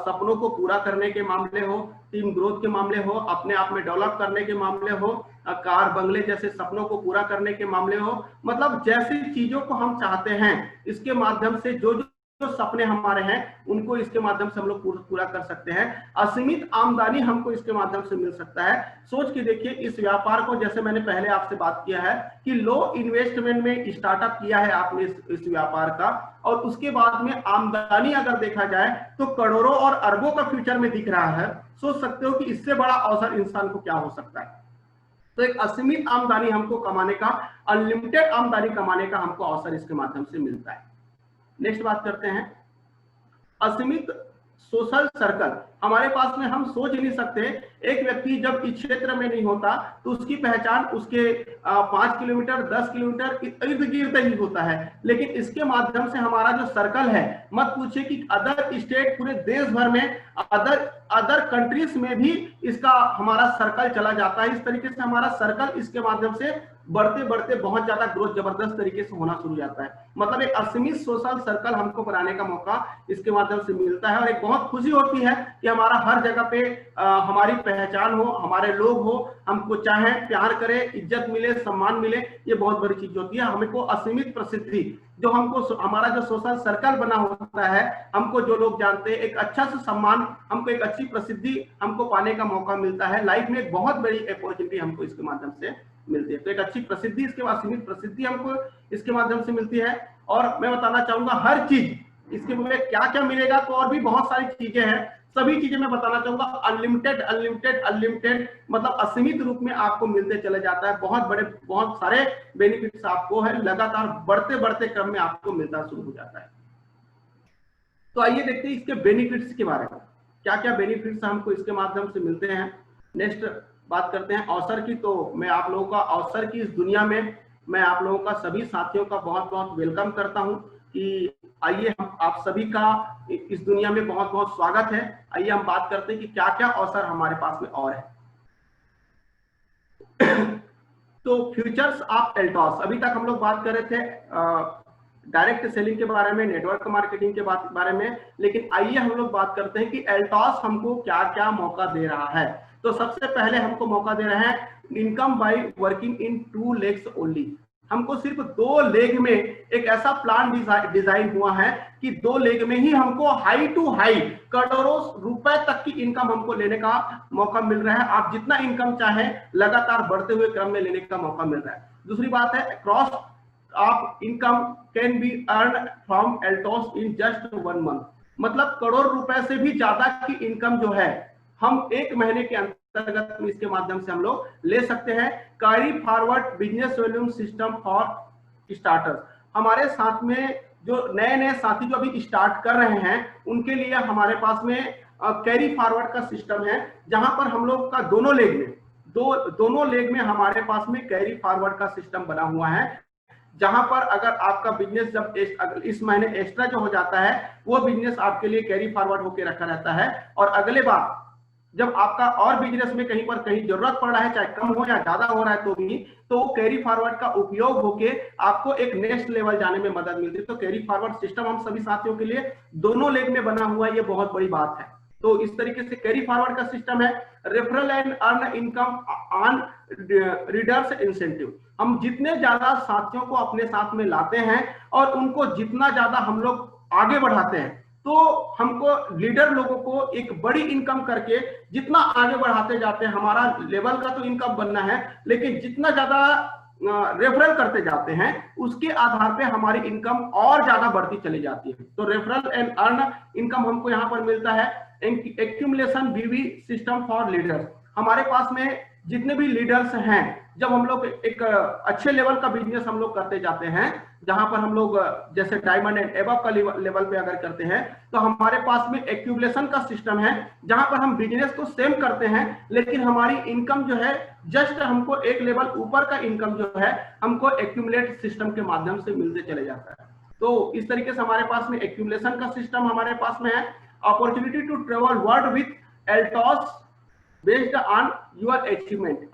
सपनों को पूरा करने के मामले हो, टीम ग्रोथ के मामले हो, अपने आप में डेवलप करने के मामले हो, कार बंगले जैसे सपनों को पूरा करने के मामले हो, मतलब जैसी चीजों को हम चाहते हैं इसके माध्यम से जो सपने हमारे हैं उनको इसके माध्यम से हम लोग पूरा कर सकते हैं। असीमित आमदनी हमको इसके माध्यम से मिल सकता है। सोच के देखिए इस व्यापार को, जैसे मैंने पहले आपसे बात किया है कि लो इन्वेस्टमेंट में स्टार्टअप किया है आपने इस व्यापार का, और उसके बाद में आमदनी अगर देखा जाए तो करोड़ों और अरबों का फ्यूचर में दिख रहा है। सोच सकते हो कि इससे बड़ा अवसर इंसान को क्या हो सकता है। तो एक असीमित आमदनी हमको कमाने का, अनलिमिटेड आमदनी कमाने का हमको अवसर इसके माध्यम से मिलता है। नेक्स्ट बात करते हैं असीमित सोशल सर्कल। हमारे पास में हम सोच ही नहीं सकते, एक व्यक्ति जब इस क्षेत्र में नहीं होता तो उसकी पहचान उसके 5 किलोमीटर 10 किलोमीटर इर्द गिर्द ही होता है, लेकिन इसके माध्यम से हमारा जो सर्कल है, मत पूछिए कि अदर स्टेट पूरे देश भर में अदर कंट्रीज में भी इसका हमारा सर्कल चला जाता है। इस तरीके से हमारा सर्कल इसके माध्यम से बढ़ते बढ़ते बहुत ज्यादा ग्रोथ जबरदस्त तरीके से होना शुरू हो जाता है। मतलब एक असीमित सोशल सर्कल हमको बनाने का मौका इसके माध्यम से मिलता है, और एक बहुत खुशी होती है कि हमारा हर जगह पे हमारी पहचान हो, हमारे लोग हो, हमको चाहे प्यार करे, इज्जत मिले, सम्मान मिले, ये बहुत बड़ी चीज होती है। हमको असीमित प्रसिद्धि जो हमको हमारा जो सोशल सर्कल बना होता है, हमको जो लोग जानते हैं, एक अच्छा सा सम्मान, हमको एक अच्छी प्रसिद्धि हमको पाने का मौका मिलता है। लाइफ में एक बहुत बड़ी अपॉर्चुनिटी हमको इसके माध्यम से मिलती है। तो एक अच्छी प्रसिद्धि, इसके बाद असीमित प्रसिद्धि हमको इसके माध्यम से मिलती है। और मैं बताना चाहूंगा हर चीज इसके में क्या क्या मिलेगा, तो और भी बहुत सारी चीजें हैं, सभी चीजें मैं बताना चाहूंगा। अनलिमिटेड अनलिमिटेड अनलिमिटेड मतलब असीमित रूप में आपको मिलते चले जाता है। बहुत सारे बेनिफिट्स आपको है, लगातार बढ़ते बढ़ते क्रम में आपको मिलता शुरू हो जाता है। तो आइए देखते हैं इसके बेनिफिट्स के बारे में, क्या क्या बेनिफिट्स हमको इसके माध्यम से मिलते हैं। नेक्स्ट बात करते हैं अवसर की। तो मैं आप लोगों का अवसर की इस दुनिया में मैं आप लोगों का सभी साथियों का बहुत बहुत वेलकम करता हूं कि आइए हम आप सभी का इस दुनिया में बहुत बहुत स्वागत है। आइए हम बात करते हैं कि क्या क्या अवसर हमारे पास में और है। तो फ्यूचर्स ऑफ एल्टॉस, अभी तक हम लोग बात कर रहे थे डायरेक्ट सेलिंग के बारे में, नेटवर्क मार्केटिंग के बारे में। लेकिन आइए हम लोग बात करते हैं कि एल्टॉस हमको क्या क्या मौका दे रहा है। तो सबसे पहले हमको मौका दे रहे हैं income by working in 2 legs only. हमको सिर्फ 2 लेग में एक ऐसा प्लान डिजाइन हुआ है कि 2 लेग में ही हमको हाई टू हाई करोड़ों रुपए तक की इनकम हमको लेने का मौका मिल रहा है। आप जितना इनकम चाहे लगातार बढ़ते हुए क्रम में लेने का मौका मिल रहा है। दूसरी बात है क्रॉस आप income can be earn from Altos in just 1 month. मतलब करोड़ रुपए से भी ज्यादा की इनकम जो है हम 1 महीने के अंतर्गत इसके माध्यम से हम लोग ले सकते हैं। Carry forward business volume system for starters. हमारे साथ में जो नए नए साथी जो अभी स्टार्ट कर रहे हैं उनके लिए हमारे पास में कैरी फॉरवर्ड का सिस्टम है, जहां पर हम लोग का दोनों लेग में हमारे पास में कैरी फॉरवर्ड का सिस्टम बना हुआ है, जहां पर अगर आपका बिजनेस जब इस महीने एक्स्ट्रा जो हो जाता है वो बिजनेस आपके लिए कैरी फॉरवर्ड होकर रखा रहता है। और अगले बार जब आपका और बिजनेस में कहीं पर कहीं जरूरत पड़ रहा है, चाहे कम हो या ज्यादा हो रहा है तो वो कैरी फॉरवर्ड का उपयोग होके आपको एक नेक्स्ट लेवल जाने में मदद मिलती है। तो कैरी फॉरवर्ड सिस्टम हम सभी साथियों के लिए दोनों लेग में बना हुआ है, ये बहुत बड़ी बात है। तो इस तरीके से कैरी फॉरवर्ड का सिस्टम है। Referral and earn income on readers incentive. हम जितने ज्यादा साथियों को अपने साथ में लाते हैं और उनको जितना ज्यादा हम लोग आगे बढ़ाते हैं, तो हमको लीडर लोगों को एक बड़ी इनकम करके जितना आगे बढ़ाते जाते हैं, हमारा लेवल का तो इनकम बनना है, लेकिन जितना ज्यादा रेफरल करते जाते हैं उसके आधार पे हमारी इनकम और ज्यादा बढ़ती चली जाती है। तो रेफरल एंड अर्न इनकम हमको यहाँ पर मिलता है। एक्यूमुलेशन बीवी सिस्टम फॉर लीडर्स। हमारे पास में जितने भी लीडर्स हैं, जब हम लोग एक अच्छे लेवल का बिजनेस हम लोग करते जाते हैं, जहां पर हम लोग जैसे डायमंड एंड एबव का लेवल पे अगर करते हैं, तो हमारे पास में एक्यूमुलेशन का सिस्टम है, जहां पर हम बिजनेस को सेम करते हैं लेकिन हमारी इनकम जो है जस्ट हमको एक लेवल ऊपर का इनकम जो है हमको एक्यूमुलेट सिस्टम के माध्यम से मिलते चले जाता है। तो इस तरीके से हमारे पास में एक्यूमुलेशन का सिस्टम हमारे पास में है। Opportunity to travel world with Altos based on your achievement.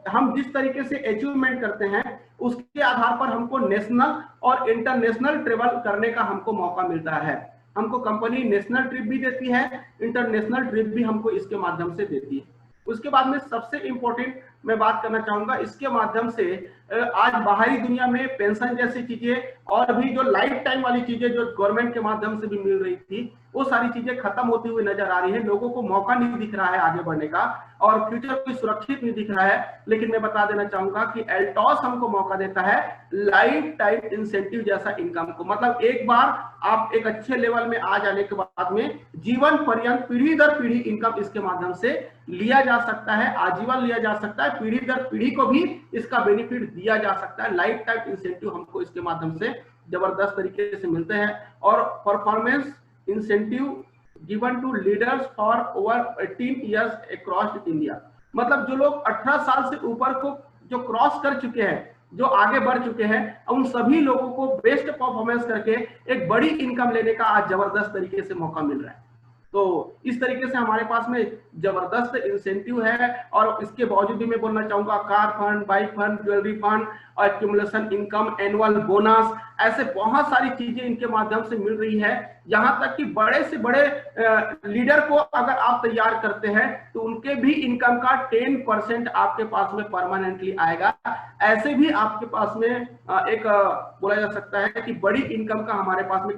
हम जिस तरीके से अचीवमेंट करते हैं उसके आधार पर हमको नेशनल और इंटरनेशनल ट्रेवल करने का हमको मौका मिलता है। हमको कंपनी नेशनल ट्रिप भी देती है, इंटरनेशनल ट्रिप भी हमको इसके माध्यम से देती है। उसके बाद में सबसे इंपॉर्टेंट मैं बात करना चाहूंगा, इसके माध्यम से आज बाहरी दुनिया में पेंशन जैसी चीजें और भी जो लाइफ टाइम वाली चीजें जो गवर्नमेंट के माध्यम से भी मिल रही थी, वो सारी चीजें खत्म होती हुई नजर आ रही है। लोगों को मौका नहीं दिख रहा है आगे बढ़ने का और फ्यूचर कोई सुरक्षित नहीं दिख रहा है। लेकिन मैं बता देना चाहूंगा कि एल्टॉस हमको मौका देता है लाइफ टाइम इंसेंटिव जैसा इनकम को। मतलब एक बार आप एक अच्छे लेवल में आ जाने के बाद में जीवन पर्यंत पीढ़ी दर पीढ़ी इनकम इसके माध्यम से लिया जा सकता है, आजीवन लिया जा सकता है, पीढ़ी दर पीढ़ी को भी इसका बेनिफिट दिया जा सकता है। लाइफ टाइम इंसेंटिव हमको इसके माध्यम से जबरदस्त तरीके से मिलते हैं। और performance incentive given to leaders for over 18 years across India. मतलब जो लोग 18 साल से ऊपर को जो क्रॉस कर चुके हैं, जो आगे बढ़ चुके हैं, उन सभी लोगों को बेस्ट परफॉर्मेंस करके एक बड़ी इनकम लेने का आज जबरदस्त तरीके से मौका मिल रहा है। तो इस तरीके से हमारे पास में जबरदस्त इंसेंटिव है। और इसके बावजूद भी मैं बोलना चाहूंगा car fund, bike fund, jewellery fund और एक्यूमुलेशन इनकम, एनुअल बोनस, ऐसे बहुत सारी चीजें इनके माध्यम से मिल रही है। यहाँ तक कि बड़े से बड़े लीडर को अगर आप तैयार करते हैं तो उनके भी इनकम का 10% आपके पास में परमानेंटली आएगा। ऐसे भी आपके पास में एक बोला जा सकता है कि बड़ी इनकम का हमारे पास में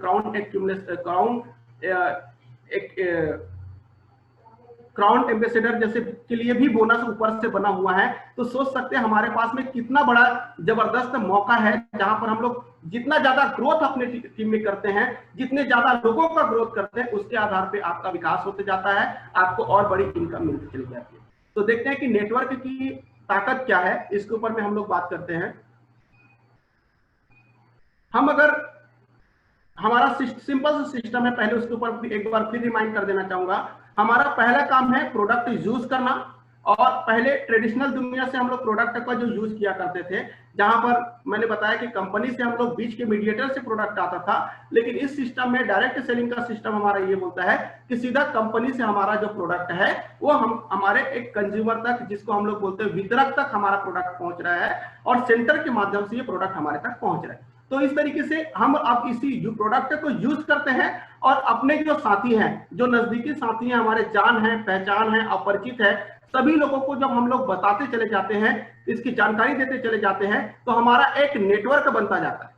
क्राउन एम्बेसडर जैसे के लिए भी बोनस ऊपर से बना हुआ है। तो सोच सकते हैं हमारे पास में कितना बड़ा जबरदस्त मौका है, जहां पर हम लोग जितना ज्यादा ग्रोथ अपने टीम में करते हैं, जितने ज्यादा लोगों का ग्रोथ करते हैं, उसके आधार पे आपका विकास होते जाता है, आपको और बड़ी इनकम मिलती चली जाती है। तो देखते हैं कि नेटवर्क की ताकत क्या है, इसके ऊपर में हम लोग बात करते हैं। हम अगर हमारा सिंपल सा सिस्टम है, पहले उसके ऊपर एक बार फिर रिमाइंड कर देना चाहूंगा। हमारा पहला काम है प्रोडक्ट यूज करना। और पहले ट्रेडिशनल दुनिया से हम लोग प्रोडक्ट का जो यूज किया करते थे, जहां पर मैंने बताया कि कंपनी से हम लोग बीच के मीडिएटर से प्रोडक्ट आता था। लेकिन इस सिस्टम में डायरेक्ट सेलिंग का सिस्टम हमारा ये बोलता है कि सीधा कंपनी से हमारा जो प्रोडक्ट है वो हमारे एक कंज्यूमर तक, जिसको हम लोग बोलते हैं वितरक तक हमारा प्रोडक्ट पहुंच रहा है और सेंटर के माध्यम से ये प्रोडक्ट हमारे तक पहुंच रहा है। तो इस तरीके से हम अब इसी जो प्रोडक्ट को यूज करते हैं और अपने जो साथी हैं, जो नजदीकी साथी हैं, हमारे जान है, पहचान है, अपरिचित है, सभी लोगों को जब हम लोग बताते चले जाते हैं, इसकी जानकारी देते चले जाते हैं, तो हमारा एक नेटवर्क बनता जाता है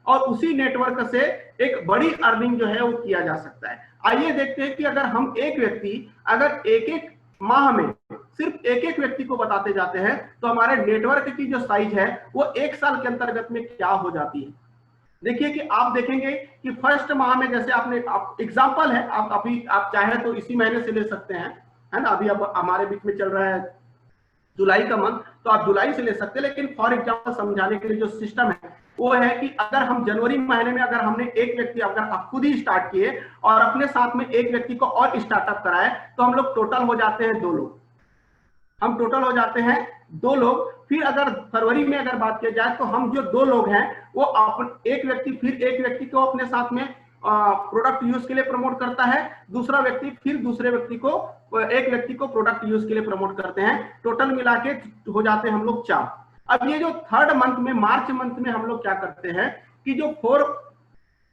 और उसी नेटवर्क से एक बड़ी अर्निंग जो है वो किया जा सकता है। आइए देखते हैं कि अगर हम एक व्यक्ति अगर एक एक माह में सिर्फ एक एक व्यक्ति को बताते जाते हैं तो हमारे नेटवर्क की जो साइज है वो एक साल के अंतर्गत में क्या हो जाती है। देखिए कि आप देखेंगे कि फर्स्ट माह में, जैसे आपने एग्जांपल है, आप अभी आप चाहे तो इसी महीने से ले सकते हैं, है ना, अभी अब हमारे बीच में चल रहा है जुलाई का मंथ, तो आप जुलाई से ले सकते हैं। लेकिन फॉर एग्जांपल समझाने के लिए जो सिस्टम है वो है कि अगर हम जनवरी महीने में अगर हमने एक व्यक्ति अगर आप खुद ही स्टार्ट किए और अपने साथ में एक व्यक्ति को और स्टार्टअप कराए तो हम लोग टोटल हो जाते हैं 2 लोग, हम टोटल हो जाते हैं 2 लोग। फिर अगर फरवरी में अगर बात किया जाए तो हम जो 2 लोग हैं वो एक व्यक्ति फिर एक व्यक्ति को अपने साथ में प्रोडक्ट यूज के लिए प्रमोट करता है, दूसरा व्यक्ति फिर दूसरे व्यक्ति को, एक व्यक्ति को प्रोडक्ट यूज के लिए प्रमोट करते हैं। टोटल मिला के हो जाते हैं हम लोग 4। अब ये जो थर्ड मंथ में, मार्च मंथ में हम लोग क्या करते हैं कि जो 4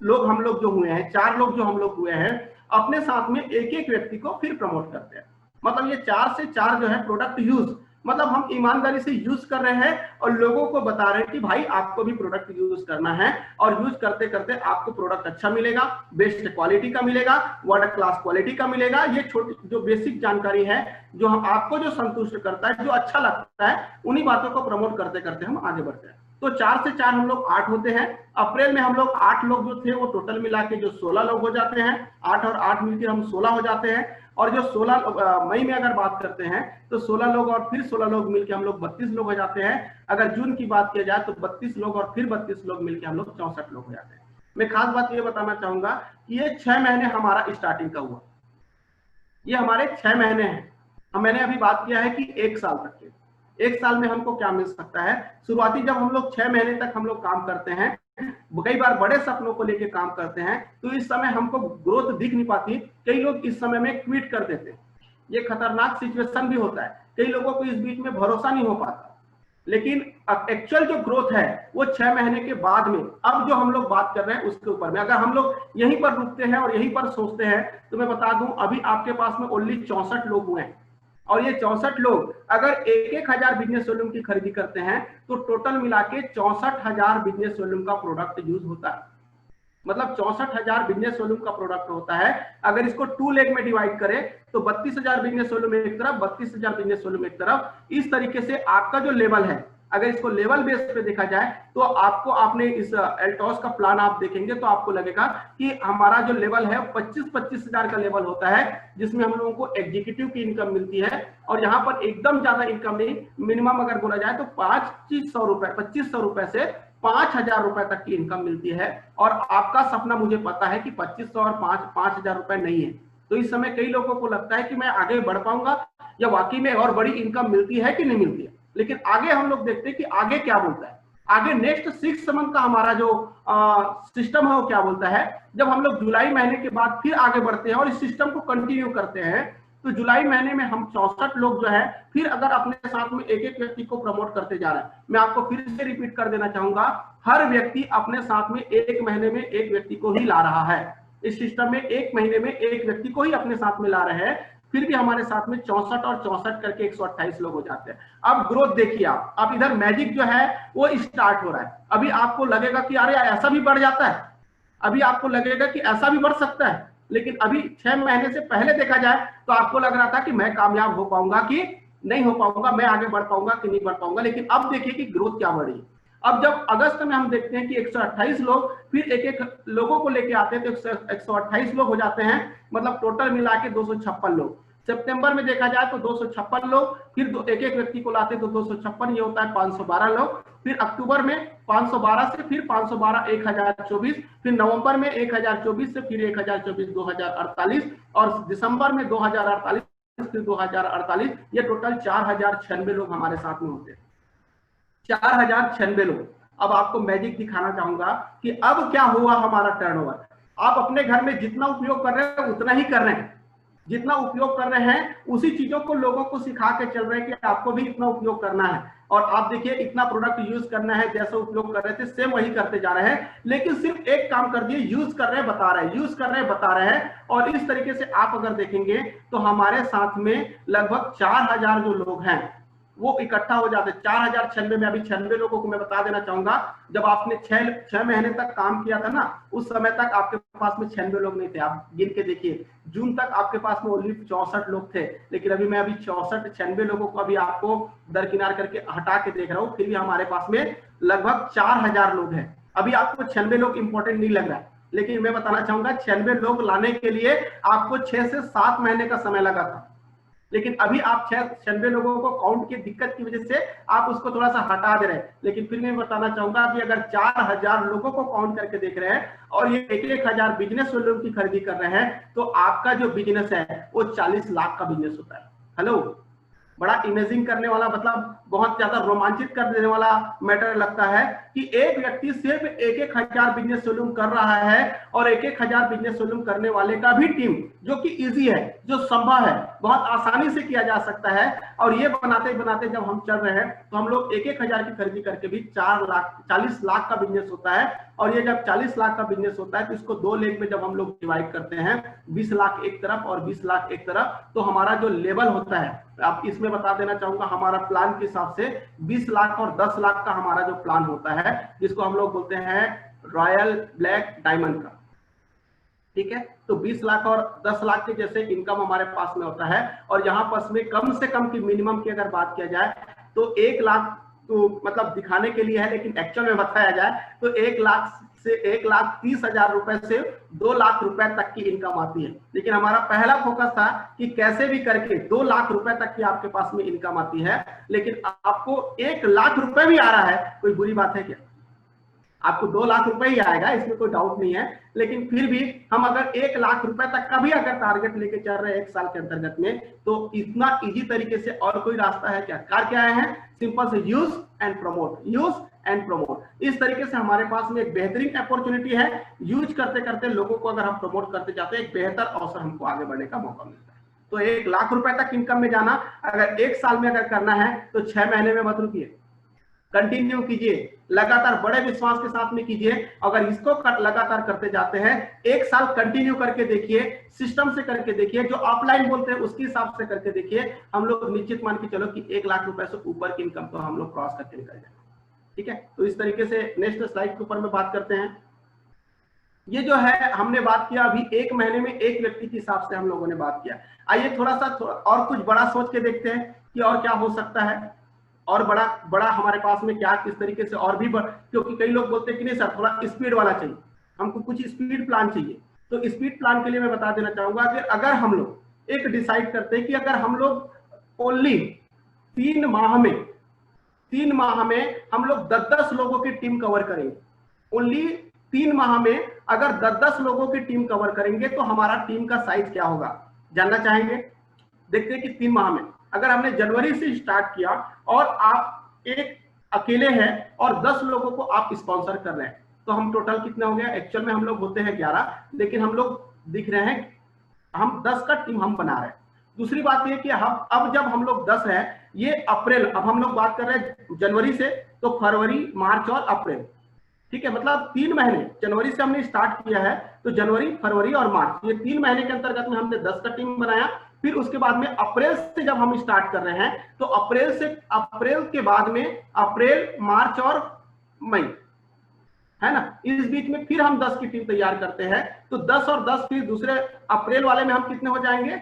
लोग हम लोग जो हुए हैं, 4 लोग जो हम लोग हुए हैं, अपने साथ में एक एक व्यक्ति को फिर प्रमोट करते हैं। मतलब ये 4 से 4 जो है प्रोडक्ट यूज, मतलब हम ईमानदारी से यूज कर रहे हैं और लोगों को बता रहे हैं कि भाई आपको भी प्रोडक्ट यूज करना है और यूज करते करते आपको प्रोडक्ट अच्छा मिलेगा, बेस्ट क्वालिटी का मिलेगा, वर्ल्ड क्लास क्वालिटी का मिलेगा। ये छोटी जो बेसिक जानकारी है जो हम आपको जो संतुष्ट करता है, जो अच्छा लगता है, उन्हीं बातों को प्रमोट करते करते हम आगे बढ़ते हैं। तो 4 से 4 हम लोग 8 होते हैं। अप्रैल में हम लोग 8 लोग जो थे वो टोटल मिला के जो 16 लोग हो जाते हैं। 8 और 8 मिलकर हम 16 हो जाते हैं। और जो 16 मई में अगर बात करते हैं तो 16 लोग और फिर 16 लोग मिलकर हम लोग 32 लोग हो जाते हैं। अगर जून की बात किया जाए तो 32 लोग और फिर 32 लोग मिलकर हम लोग 64 लोग हो जाते हैं। मैं खास बात ये बताना चाहूंगा कि ये 6 महीने हमारा स्टार्टिंग का हुआ, ये हमारे 6 महीने हैं। मैंने अभी बात किया है कि 1 साल तक के, 1 साल में हमको क्या मिल सकता है। शुरुआती जब हम लोग 6 महीने तक हम लोग काम करते हैं, कई बार बड़े सपनों को लेके काम करते हैं, तो इस समय हमको ग्रोथ दिख नहीं पाती। कई लोग इस समय में क्विट कर देते हैं, ये खतरनाक सिचुएशन भी होता है। कई लोगों को इस बीच में भरोसा नहीं हो पाता। लेकिन एक्चुअल जो ग्रोथ है वो 6 महीने के बाद में, अब जो हम लोग बात कर रहे हैं उसके ऊपर में, अगर हम लोग यहीं पर रुकते हैं और यहीं पर सोचते हैं तो मैं बता दूं अभी आपके पास में ओनली 64 लोग हुए हैं। और ये 64 लोग अगर 1-1000 बिजनेस वॉल्यूम की खरीदी करते हैं तो टोटल मिला के 64,000 बिजनेस वॉल्यूम का प्रोडक्ट यूज होता है। मतलब 64,000 बिजनेस वॉल्यूम का प्रोडक्ट होता है। अगर इसको 2 लेग में डिवाइड करें तो 32,000 बिजनेस वॉल्यूम एक तरफ, 32,000 बिजनेस वॉल्यूम एक तरफ। इस तरीके से आपका जो लेवल है, अगर इसको लेवल बेस पे देखा जाए तो आपको, आपने इस एल्टॉस का प्लान आप देखेंगे तो आपको लगेगा कि हमारा जो लेवल है 25,000 का लेवल होता है, जिसमें हम लोगों को एग्जीक्यूटिव की इनकम मिलती है। और यहाँ पर एकदम ज्यादा इनकम नहीं, मिनिमम अगर बोला जाए तो 2500 रुपए से 5,000 रुपए तक की इनकम मिलती है। और आपका सपना मुझे पता है कि 2500 और 5,000 रुपए नहीं है। तो इस समय कई लोगों को लगता है कि मैं आगे बढ़ पाऊंगा या वाकई में और बड़ी इनकम मिलती है कि नहीं मिलती है। लेकिन आगे हम लोग देखते हैं कि आगे क्या बोलता है। आगे नेक्स्ट 6 मंथ का हमारा जो सिस्टम है वो क्या बोलता है। जब हम लोग जुलाई महीने के बाद फिर आगे बढ़ते हैं और इस सिस्टम को कंटिन्यू करते हैं तो जुलाई महीने में हम 64 लोग जो है फिर अगर अपने साथ में एक एक व्यक्ति को प्रमोट करते जा रहे हैं। मैं आपको फिर से रिपीट कर देना चाहूंगा, हर व्यक्ति अपने साथ में 1 महीने में एक व्यक्ति को ही ला रहा है। इस सिस्टम में 1 महीने में एक व्यक्ति को ही अपने साथ में ला रहे हैं। फिर भी हमारे साथ में 64 और 64 करके 128 लोग हो जाते हैं। अब ग्रोथ देखिए आप, अब इधर मैजिक जो है वो स्टार्ट हो रहा है। अभी आपको लगेगा कि अरे ऐसा भी बढ़ जाता है, अभी आपको लगेगा कि ऐसा भी बढ़ सकता है। लेकिन अभी 6 महीने से पहले देखा जाए तो आपको लग रहा था कि मैं कामयाब हो पाऊंगा कि नहीं हो पाऊंगा, मैं आगे बढ़ पाऊंगा कि नहीं बढ़ पाऊंगा। लेकिन अब देखिए कि ग्रोथ क्या बढ़ी। अब जब अगस्त में हम देखते हैं कि 128 लोग फिर एक एक लोगों को लेके आते हैं तो 128 लोग हो जाते हैं। मतलब टोटल मिला के 256 लोग। सितंबर में देखा जाए तो 256 लोग, फिर एक एक व्यक्ति को लाते तो 256, ये होता है 512 लोग। फिर अक्टूबर में 512 से फिर 512 1024, फिर नवंबर में 1024 से फिर 1024 2048 और दिसंबर में 2048 फिर 2048। ये टोटल 4096 लोग हमारे साथ में होते हैं। 4096 लोग। अब आपको मैजिक दिखाना चाहूंगा कि अब क्या हुआ हमारा टर्नओवर। आप अपने घर में जितना उपयोग कर रहे हैं उतना ही कर रहे हैं। जितना उपयोग कर रहे हैं उसी चीजों को लोगों को सिखा के चल रहे हैं कि आपको भी इतना उपयोग करना है, और आप देखिए इतना प्रोडक्ट यूज करना है, जैसा उपयोग कर रहे थे सेम वही करते जा रहे हैं, लेकिन सिर्फ एक काम कर दिए, यूज कर रहे हैं बता रहे हैं, यूज कर रहे हैं बता रहे हैं। और इस तरीके से आप अगर देखेंगे तो हमारे साथ में लगभग 4000 जो लोग हैं वो इकट्ठा हो जाते हैं। 4096 में, अभी 96 लोगों को मैं बता देना चाहूंगा, जब आपने 6 महीने तक काम किया था ना, उस समय तक आपके पास में 96 लोग नहीं थे। आप गिन के देखिए, जून तक आपके पास में ओनली 64 लोग थे, लेकिन अभी मैं 96 लोगों को अभी आपको दरकिनार करके हटा के देख रहा हूँ, फिर भी हमारे पास में लगभग 4000 लोग हैं। अभी आपको 96 लोग इंपॉर्टेंट नहीं लग रहा है, लेकिन मैं बताना चाहूंगा 96 लोग लाने के लिए आपको 6 से 7 महीने का समय लगा था, लेकिन अभी आप 96 लोगों को काउंट की दिक्कत की वजह से आप उसको थोड़ा सा हटा दे रहे हैं। लेकिन फिर मैं बताना चाहूंगा कि अगर 4000 लोगों को काउंट करके देख रहे हैं और ये 1000 बिजनेस लोगों की खरीदी कर रहे हैं, तो आपका जो बिजनेस है वो 40 लाख का बिजनेस होता है। हेलो, बड़ा इमेजिंग करने वाला, मतलब बहुत ज्यादा रोमांचित कर देने वाला मैटर लगता है कि एक व्यक्ति सिर्फ 1000 बिजनेस वॉल्यूम कर रहा है, और 1000 बिजनेस वॉल्यूम करने वाले का भी टीम, जो कि इजी है, जो संभव है, बहुत आसानी से किया जा सकता है। और ये बनाते बनाते जब हम चल रहे हैं तो हम लोग 1000 की खरीदी करके भी 40 लाख का बिजनेस होता है। और ये जब 40 लाख का बिजनेस होता है तो इसको 2 लेग में जब हम लोग डिवाइड करते हैं, 20 लाख एक तरफ और 20 लाख एक तरफ, तो हमारा जो लेवल होता है, आप इसमें बता देना चाहूंगा, हमारा प्लान के हिसाब से 20 लाख और 10 लाख का हमारा जो प्लान होता है, जिसको हम लोग बोलते हैं रॉयल ब्लैक डायमंड का। ठीक है, तो 20 लाख और 10 लाख के जैसे इनकम हमारे पास में होता है। और यहाँ पास में कम से कम की मिनिमम की अगर बात किया जाए तो 1 लाख, तो मतलब दिखाने के लिए है, लेकिन एक्चुअल में बताया जाए तो 1 लाख से 1,30,000 रुपए से 2 लाख रुपए तक की इनकम आती है। लेकिन हमारा पहला फोकस था कि कैसे भी करके 2 लाख रुपए तक की आपके पास में इनकम आती है। लेकिन आपको 1 लाख रुपए भी आ रहा है, कोई बुरी बात है क्या? आपको 2 लाख रुपए ही आएगा, इसमें कोई डाउट नहीं है। लेकिन फिर भी हम अगर 1 लाख रुपए तक का भी अगर टारगेट लेके चल रहे हैं 1 साल के अंतर्गत में, तो इतना इजी तरीके से और कोई रास्ता है क्या? कार क्या है? सिंपल से use and promote, use and promote. इस तरीके से हमारे पास में एक बेहतरीन अपॉर्चुनिटी है। यूज करते करते लोगों को अगर हम प्रमोट करते जाते हैं, एक बेहतर अवसर हमको आगे बढ़ने का मौका मिलता है। तो 1 लाख रुपए तक इनकम में जाना अगर 1 साल में अगर करना है तो 6 महीने में मत रुकिए, कंटिन्यू कीजिए, लगातार बड़े विश्वास के साथ में कीजिए। अगर इसको लगातार करते जाते हैं, 1 साल कंटिन्यू करके देखिए, सिस्टम से करके देखिए, जो ऑफलाइन बोलते हैं उसके हिसाब से करके देखिए, हम लोग निश्चित मान के चलो कि 1 लाख रुपए से ऊपर की इनकम तो हम लोग क्रॉस करके निकल जाएंगे। ठीक है, तो इस तरीके से नेक्स्ट स्लाइड के ऊपर में बात करते हैं। ये जो है हमने बात किया अभी 1 महीने में 1 व्यक्ति के हिसाब से हम लोगों ने बात किया। आइए थोड़ा और कुछ बड़ा सोच के देखते हैं कि और क्या हो सकता है, और बड़ा हमारे पास में क्या किस तरीके से और भी क्योंकि कई लोग बोलते हैं कि नहीं सर थोड़ा स्पीड वाला चाहिए, हमको कुछ स्पीड प्लान चाहिए। तो स्पीड प्लान के लिए मैं बता देना चाहूंगा कि अगर हम लोग एक डिसाइड करते हैं कि अगर हम लोग ओनली 3 माह में हम लोग 10-10 लोगों की टीम कवर करेंगे, ओनली 3 माह में अगर 10-10 लोगों की टीम कवर करेंगे तो हमारा टीम का साइज क्या होगा, जानना चाहेंगे? देखते हैं कि 3 माह में अगर हमने जनवरी से स्टार्ट किया और आप एक अकेले हैं और 10 लोगों को आप स्पॉन्सर कर रहे हैं, तो हम टोटल कितने हो गया? एक्चुअल में हम लोग होते हैं 11, लेकिन हम लोग दिख रहे हैं हम 10 का टीम हम बना रहे हैं। दूसरी बात ये कि हम अब जब हम लोग 10 हैं, ये अप्रैल, अब हम लोग बात कर रहे हैं जनवरी से, तो फरवरी, मार्च और अप्रैल, ठीक है, मतलब 3 महीने, जनवरी से हमने स्टार्ट किया है तो जनवरी, फरवरी और मार्च, ये 3 महीने के अंतर्गत में हमने 10 का टीम बनाया। फिर उसके बाद में अप्रैल से जब हम स्टार्ट कर रहे हैं तो अप्रैल के बाद में अप्रैल, मार्च और मई, है ना, इस बीच में फिर हम 10 की टीम तैयार करते हैं। तो 10 और 10 फिर दूसरे अप्रैल वाले में हम कितने हो जाएंगे?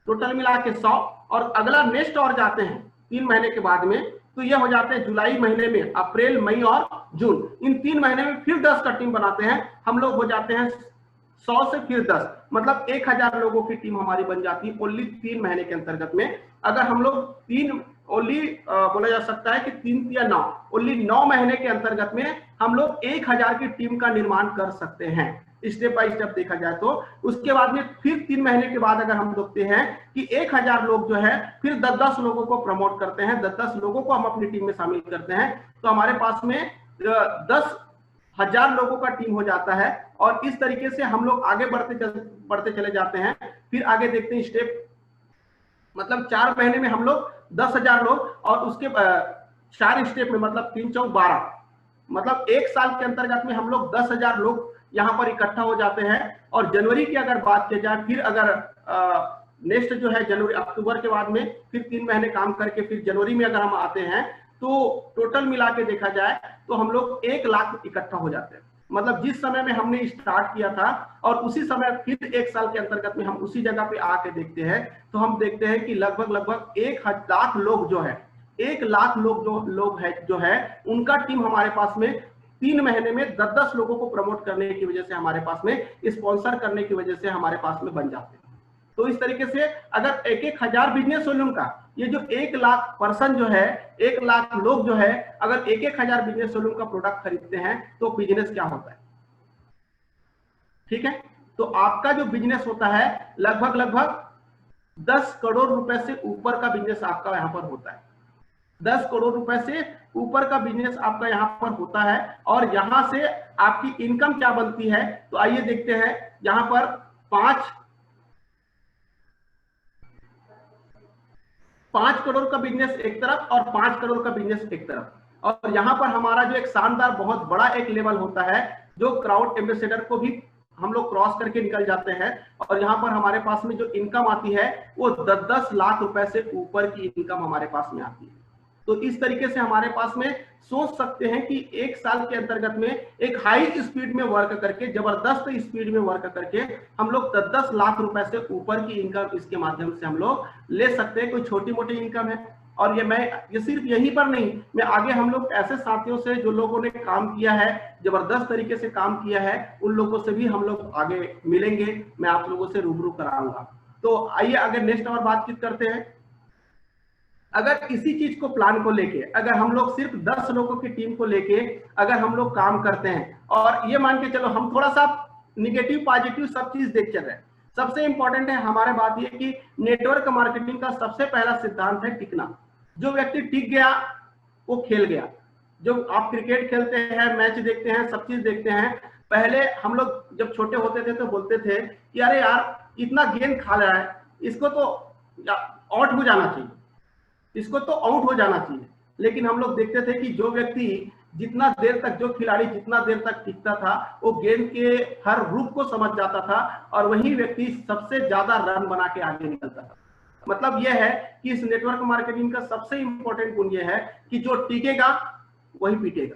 टोटल मिला के 100। और अगला नेक्स्ट और जाते हैं 3 महीने के बाद में, तो ये हो जाते हैं जुलाई महीने में, अप्रैल, मई और जून, इन 3 महीने में फिर 10 का टीम बनाते हैं। हम लोग हो जाते हैं 100 से फिर 10, मतलब 1000 लोगों की टीम हमारी बन जाती है ओनली 3 महीने के अंतर्गत में। अगर हम लोग 3 ओनली बोला जा सकता है कि 3 या 9, ओनली 9 महीने के अंतर्गत में हम लोग 1000 की टीम का निर्माण कर सकते हैं, स्टेप बाय स्टेप देखा जाए तो। उसके बाद में फिर 3 महीने के बाद अगर हम देखते हैं कि 1000 लोग जो है फिर 10-10 लोगों को प्रमोट करते हैं, 10-10 लोगों को हम अपनी टीम में शामिल करते हैं, तो हमारे पास में 1000 लोगों का टीम हो जाता है। और इस तरीके से हम लोग आगे बढ़ते चले जाते हैं। फिर आगे देखते हैं स्टेप, मतलब 4 महीने में हम लोग 10,000 लोग, और उसके 4 स्टेप में मतलब 3 चौक 12, मतलब 1 साल के अंतर्गत में हम लोग 10,000 लोग यहाँ पर इकट्ठा हो जाते हैं। और जनवरी की अगर बात की जाए, फिर अगर नेक्स्ट जो है जनवरी अक्टूबर के बाद में फिर 3 महीने काम करके फिर जनवरी में अगर हम आते हैं, तो टोटल मिला के देखा जाए तो हम लोग 1 लाख इकट्ठा हो जाते हैं। मतलब जिस समय में हमने स्टार्ट किया था और उसी समय फिर 1 साल के अंतर्गत में हम उसी जगह पे आके देखते हैं, तो हम देखते हैं कि लगभग 1 लाख लोग जो है, 1 लाख लोग जो है उनका टीम हमारे पास में 3 महीने में 10-10 लोगों को प्रमोट करने की वजह से हमारे पास में, स्पॉन्सर करने की वजह से हमारे पास में बन जाते हैं। तो इस तरीके से अगर 1,000 बिजनेस वॉल्यूम का, ये जो 1 लाख पर्सन जो है, 1 लाख लोग जो है, अगर 1,000 बिजनेस वॉल्यूम का प्रोडक्ट खरीदते हैं तो बिजनेस क्या होता है? ठीक है, तो आपका जो बिजनेस होता है लगभग 10 करोड़ रुपए से ऊपर का बिजनेस आपका यहाँ पर होता है। 10 करोड़ रुपए से ऊपर का बिजनेस आपका यहाँ पर होता है। और यहाँ से आपकी इनकम क्या बनती है, तो आइए देखते हैं। यहाँ पर 5 करोड़ का बिजनेस एक तरफ और 5 करोड़ का बिजनेस एक तरफ। और यहाँ पर हमारा जो एक शानदार बहुत बड़ा एक लेवल होता है, जो क्राउड एम्बेसडर को भी हम लोग क्रॉस करके निकल जाते हैं। और यहाँ पर हमारे पास में जो इनकम आती है वो 10-10 लाख रुपए से ऊपर की इनकम हमारे पास में आती है। तो इस तरीके से हमारे पास में सोच सकते हैं कि 1 साल के अंतर्गत में एक हाई स्पीड में वर्क करके, जबरदस्त स्पीड में वर्क करके हम लोग 10-10 लाख रुपए से ऊपर की इनकम इसके माध्यम से हम लोग ले सकते हैं। कोई छोटी मोटी इनकम है। और ये सिर्फ यहीं पर नहीं, मैं आगे हम लोग ऐसे साथियों से जो लोगों ने काम किया है, जबरदस्त तरीके से काम किया है, उन लोगों से भी हम लोग आगे मिलेंगे, मैं आप लोगों से रूबरू कराऊंगा। तो आइए आगे नेक्स्ट और बातचीत करते हैं। अगर इसी चीज को प्लान को लेके, अगर हम लोग सिर्फ 10 लोगों की टीम को लेके अगर हम लोग काम करते हैं, और ये मान के चलो हम थोड़ा सा निगेटिव पॉजिटिव सब चीज देख चल रहे हैं। सबसे इंपॉर्टेंट है हमारे बात ये कि नेटवर्क मार्केटिंग का सबसे पहला सिद्धांत है टिकना। जो व्यक्ति टिक गया वो खेल गया। जो आप क्रिकेट खेलते हैं, मैच देखते हैं, सब चीज देखते हैं, पहले हम लोग जब छोटे होते थे तो बोलते थे कि अरे यार इतना गेंद खा रहा है, इसको तो आउट हो जाना चाहिए, इसको तो आउट हो जाना चाहिए। लेकिन हम लोग देखते थे कि जो व्यक्ति जितना देर तक, जो खिलाड़ी जितना देर तक टिकता था, वो गेंद के हर रूप को समझ जाता था और वही व्यक्ति सबसे ज्यादा रन बना के आगे निकलता था। मतलब यह है कि इस नेटवर्क मार्केटिंग का सबसे इंपॉर्टेंट गुण यह है कि जो टिकेगा वही पीटेगा,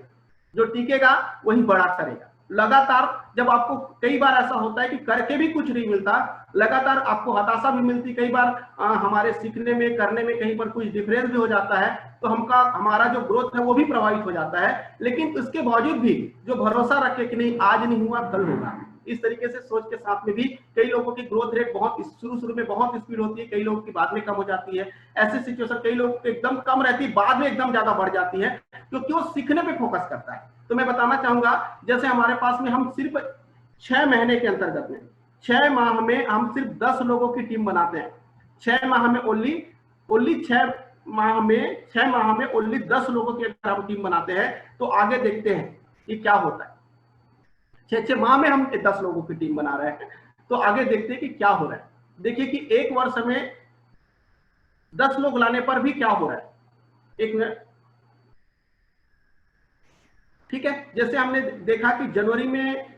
जो टिकेगा वही बड़ा करेगा। लगातार जब आपको, कई बार ऐसा होता है कि करके भी कुछ नहीं मिलता, लगातार आपको हताशा भी मिलती, कई बार हमारे सीखने में, करने में कहीं पर कुछ डिफरेंस भी हो जाता है, तो हमारा जो ग्रोथ है वो भी प्रभावित हो जाता है। लेकिन उसके बावजूद भी जो भरोसा रखे कि नहीं आज नहीं हुआ कल होगा, इस तरीके से सोच के साथ में भी कई लोगों की ग्रोथ रेट बहुत शुरू में बहुत स्पीड होती है, कई लोगों की बाद में कम हो जाती है। ऐसी सिचुएशन कई लोगों की एकदम कम रहती है, बाद में एकदम ज्यादा बढ़ जाती है, क्योंकि वो सीखने पे फोकस करता है। तो मैं बताना चाहूंगा, जैसे हमारे पास में हम सिर्फ 6 महीने के अंतर्गत में, 6 माह में हम सिर्फ 10 लोगों की टीम बनाते हैं। 6 माह में ओनली 6 माह में ओनली 10 लोगों की अगर हम टीम बनाते हैं, तो आगे देखते हैं कि क्या होता है। 6 माह में हम 10 लोगों की टीम बना रहे हैं, तो आगे देखते हैं कि क्या हो रहा है। देखिए कि 1 वर्ष में 10 लोग लाने पर भी क्या हो रहा है। 1 मिनट, ठीक है। जैसे हमने देखा कि जनवरी में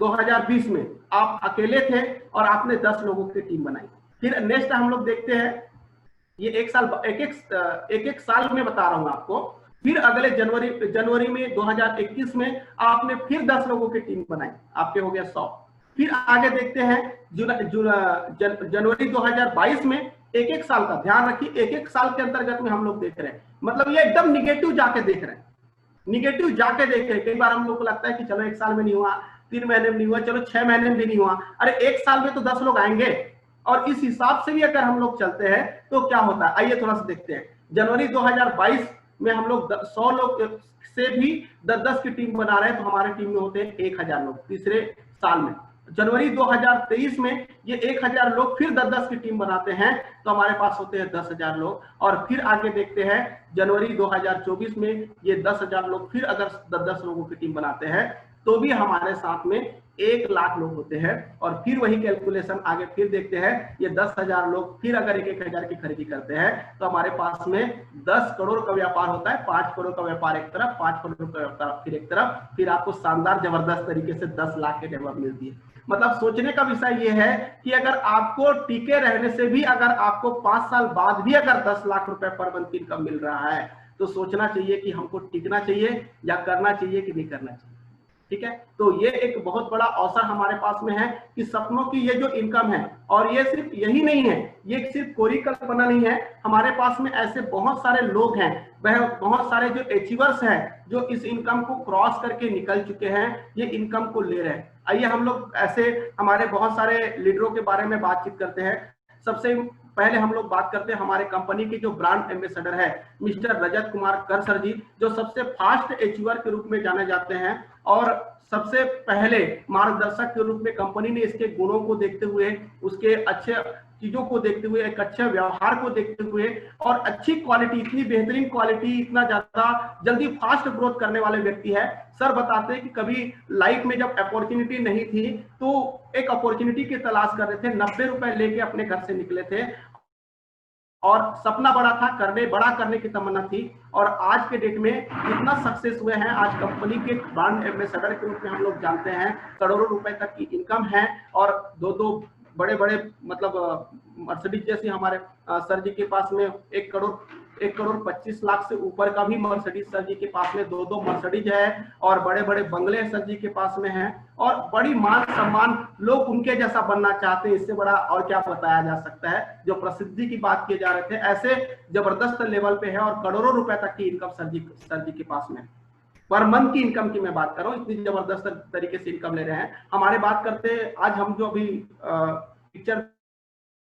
2020 में आप अकेले थे और आपने 10 लोगों की टीम बनाई। फिर नेक्स्ट हम लोग देखते हैं, ये एक साल में बता रहा हूं आपको। फिर अगले जनवरी में 2021 में आपने फिर 10 लोगों की टीम बनाई, आपके हो गया 100। फिर आगे देखते हैं जनवरी 2022 में, एक साल का ध्यान रखिए, एक साल के अंतर्गत में हम लोग देख रहे हैं। मतलब ये एकदम निगेटिव जाके देख रहे हैं, निगेटिव जाके देख रहे हैं। कई बार हम लोग को लगता है कि चलो 1 साल में नहीं हुआ, 3 महीने में नहीं हुआ, चलो 6 महीने में भी नहीं हुआ, अरे 1 साल में तो 10 लोग आएंगे। और इस हिसाब से भी अगर हम लोग चलते हैं तो क्या होता है, आइए थोड़ा सा देखते हैं। जनवरी 2022 में हम लोग 100 लोग से भी 10-10 की टीम बना रहे हैं, तो हमारे टीम में होते हैं 1000 लोग तीसरे साल में। जनवरी 2023 में ये 1000 लोग फिर 10-10 की टीम बनाते हैं, तो हमारे पास होते हैं 10,000 लोग। और फिर आगे देखते हैं जनवरी 2024 में ये 10,000 लोग फिर अगर 10-10 लोगों की टीम बनाते हैं, तो भी हमारे साथ में 1 लाख लोग होते हैं। और फिर वही कैलकुलेशन आगे फिर देखते हैं, ये 10,000 लोग फिर अगर 1,000 की खरीदी करते हैं तो हमारे पास में 10 करोड़ का व्यापार होता है। 5 करोड़ का व्यापार एक तरफ, 5 करोड़ का व्यापार फिर एक तरफ, फिर आपको शानदार जबरदस्त तरीके से 10 लाख की डेवलप मिलती है। मतलब सोचने का विषय ये है कि अगर आपको टिके रहने से भी, अगर आपको 5 साल बाद भी अगर 10 लाख रुपए पर मंथ की इनकम मिल रहा है, तो सोचना चाहिए कि हमको टिकना चाहिए या करना चाहिए कि नहीं करना चाहिए। ठीक है, तो ये एक बहुत बड़ा अवसर हमारे पास में है कि सपनों की ये जो इनकम है, और ये सिर्फ यही नहीं है, ये सिर्फ कोरी कल्पना नहीं है, हमारे पास में ऐसे बहुत सारे लोग हैं, वह बहुत सारे जो अचीवर्स हैं जो इस इनकम को क्रॉस करके निकल चुके हैं, ये इनकम को ले रहे हैं। आइए हम लोग ऐसे हमारे बहुत सारे लीडरों के बारे में बातचीत करते हैं। सबसे पहले हम लोग बात करते हैं हमारे कंपनी के जो ब्रांड एम्बेसडर है मिस्टर रजत कुमार कर सर जी, जो सबसे फास्ट अचीवर के रूप में जाने जाते हैं और सबसे पहले मार्गदर्शक के रूप में कंपनी ने इसके गुणों को देखते हुए, उसके अच्छे चीजों को देखते हुए, एक अच्छे व्यवहार को देखते हुए और अच्छी क्वालिटी, इतनी बेहतरीन क्वालिटी, इतना ज्यादा जल्दी फास्ट ग्रोथ करने वाले व्यक्ति है। सर बताते हैं कि कभी लाइफ में जब अपॉर्चुनिटी नहीं थी तो एक अपॉर्चुनिटी की तलाश कर रहे थे, 90 रुपए लेके अपने घर से निकले थे और सपना बड़ा था, बड़ा करने की तमन्ना थी। और आज के डेट में इतना सक्सेस हुए हैं, आज कंपनी के ब्रांड एम्बेसडर के रूप में हम लोग जानते हैं, करोड़ों रुपए तक की इनकम है और दो बड़े बड़े मतलब मर्सिडीज जैसी हमारे सर जी के पास में 1 करोड़ 25 लाख से ऊपर का भी मर्सिडीज सर जी के पास में 2 मर्सिडीज है और बड़े बड़े बंगले सर जी के पास में हैं और बड़ी मान सम्मान, लोग उनके जैसा बनना चाहते हैं। इससे बड़ा और क्या बताया जा सकता है। जो प्रसिद्धि की बात किए जा रहे थे, ऐसे जबरदस्त लेवल पे है और करोड़ों रुपए तक की इनकम सर जी के पास में। पर मंथ की इनकम की मैं बात कर रहा हूँ, इतनी जबरदस्त तरीके से इनकम ले रहे हैं। हमारे बात करते, आज हम जो अभी पिक्चर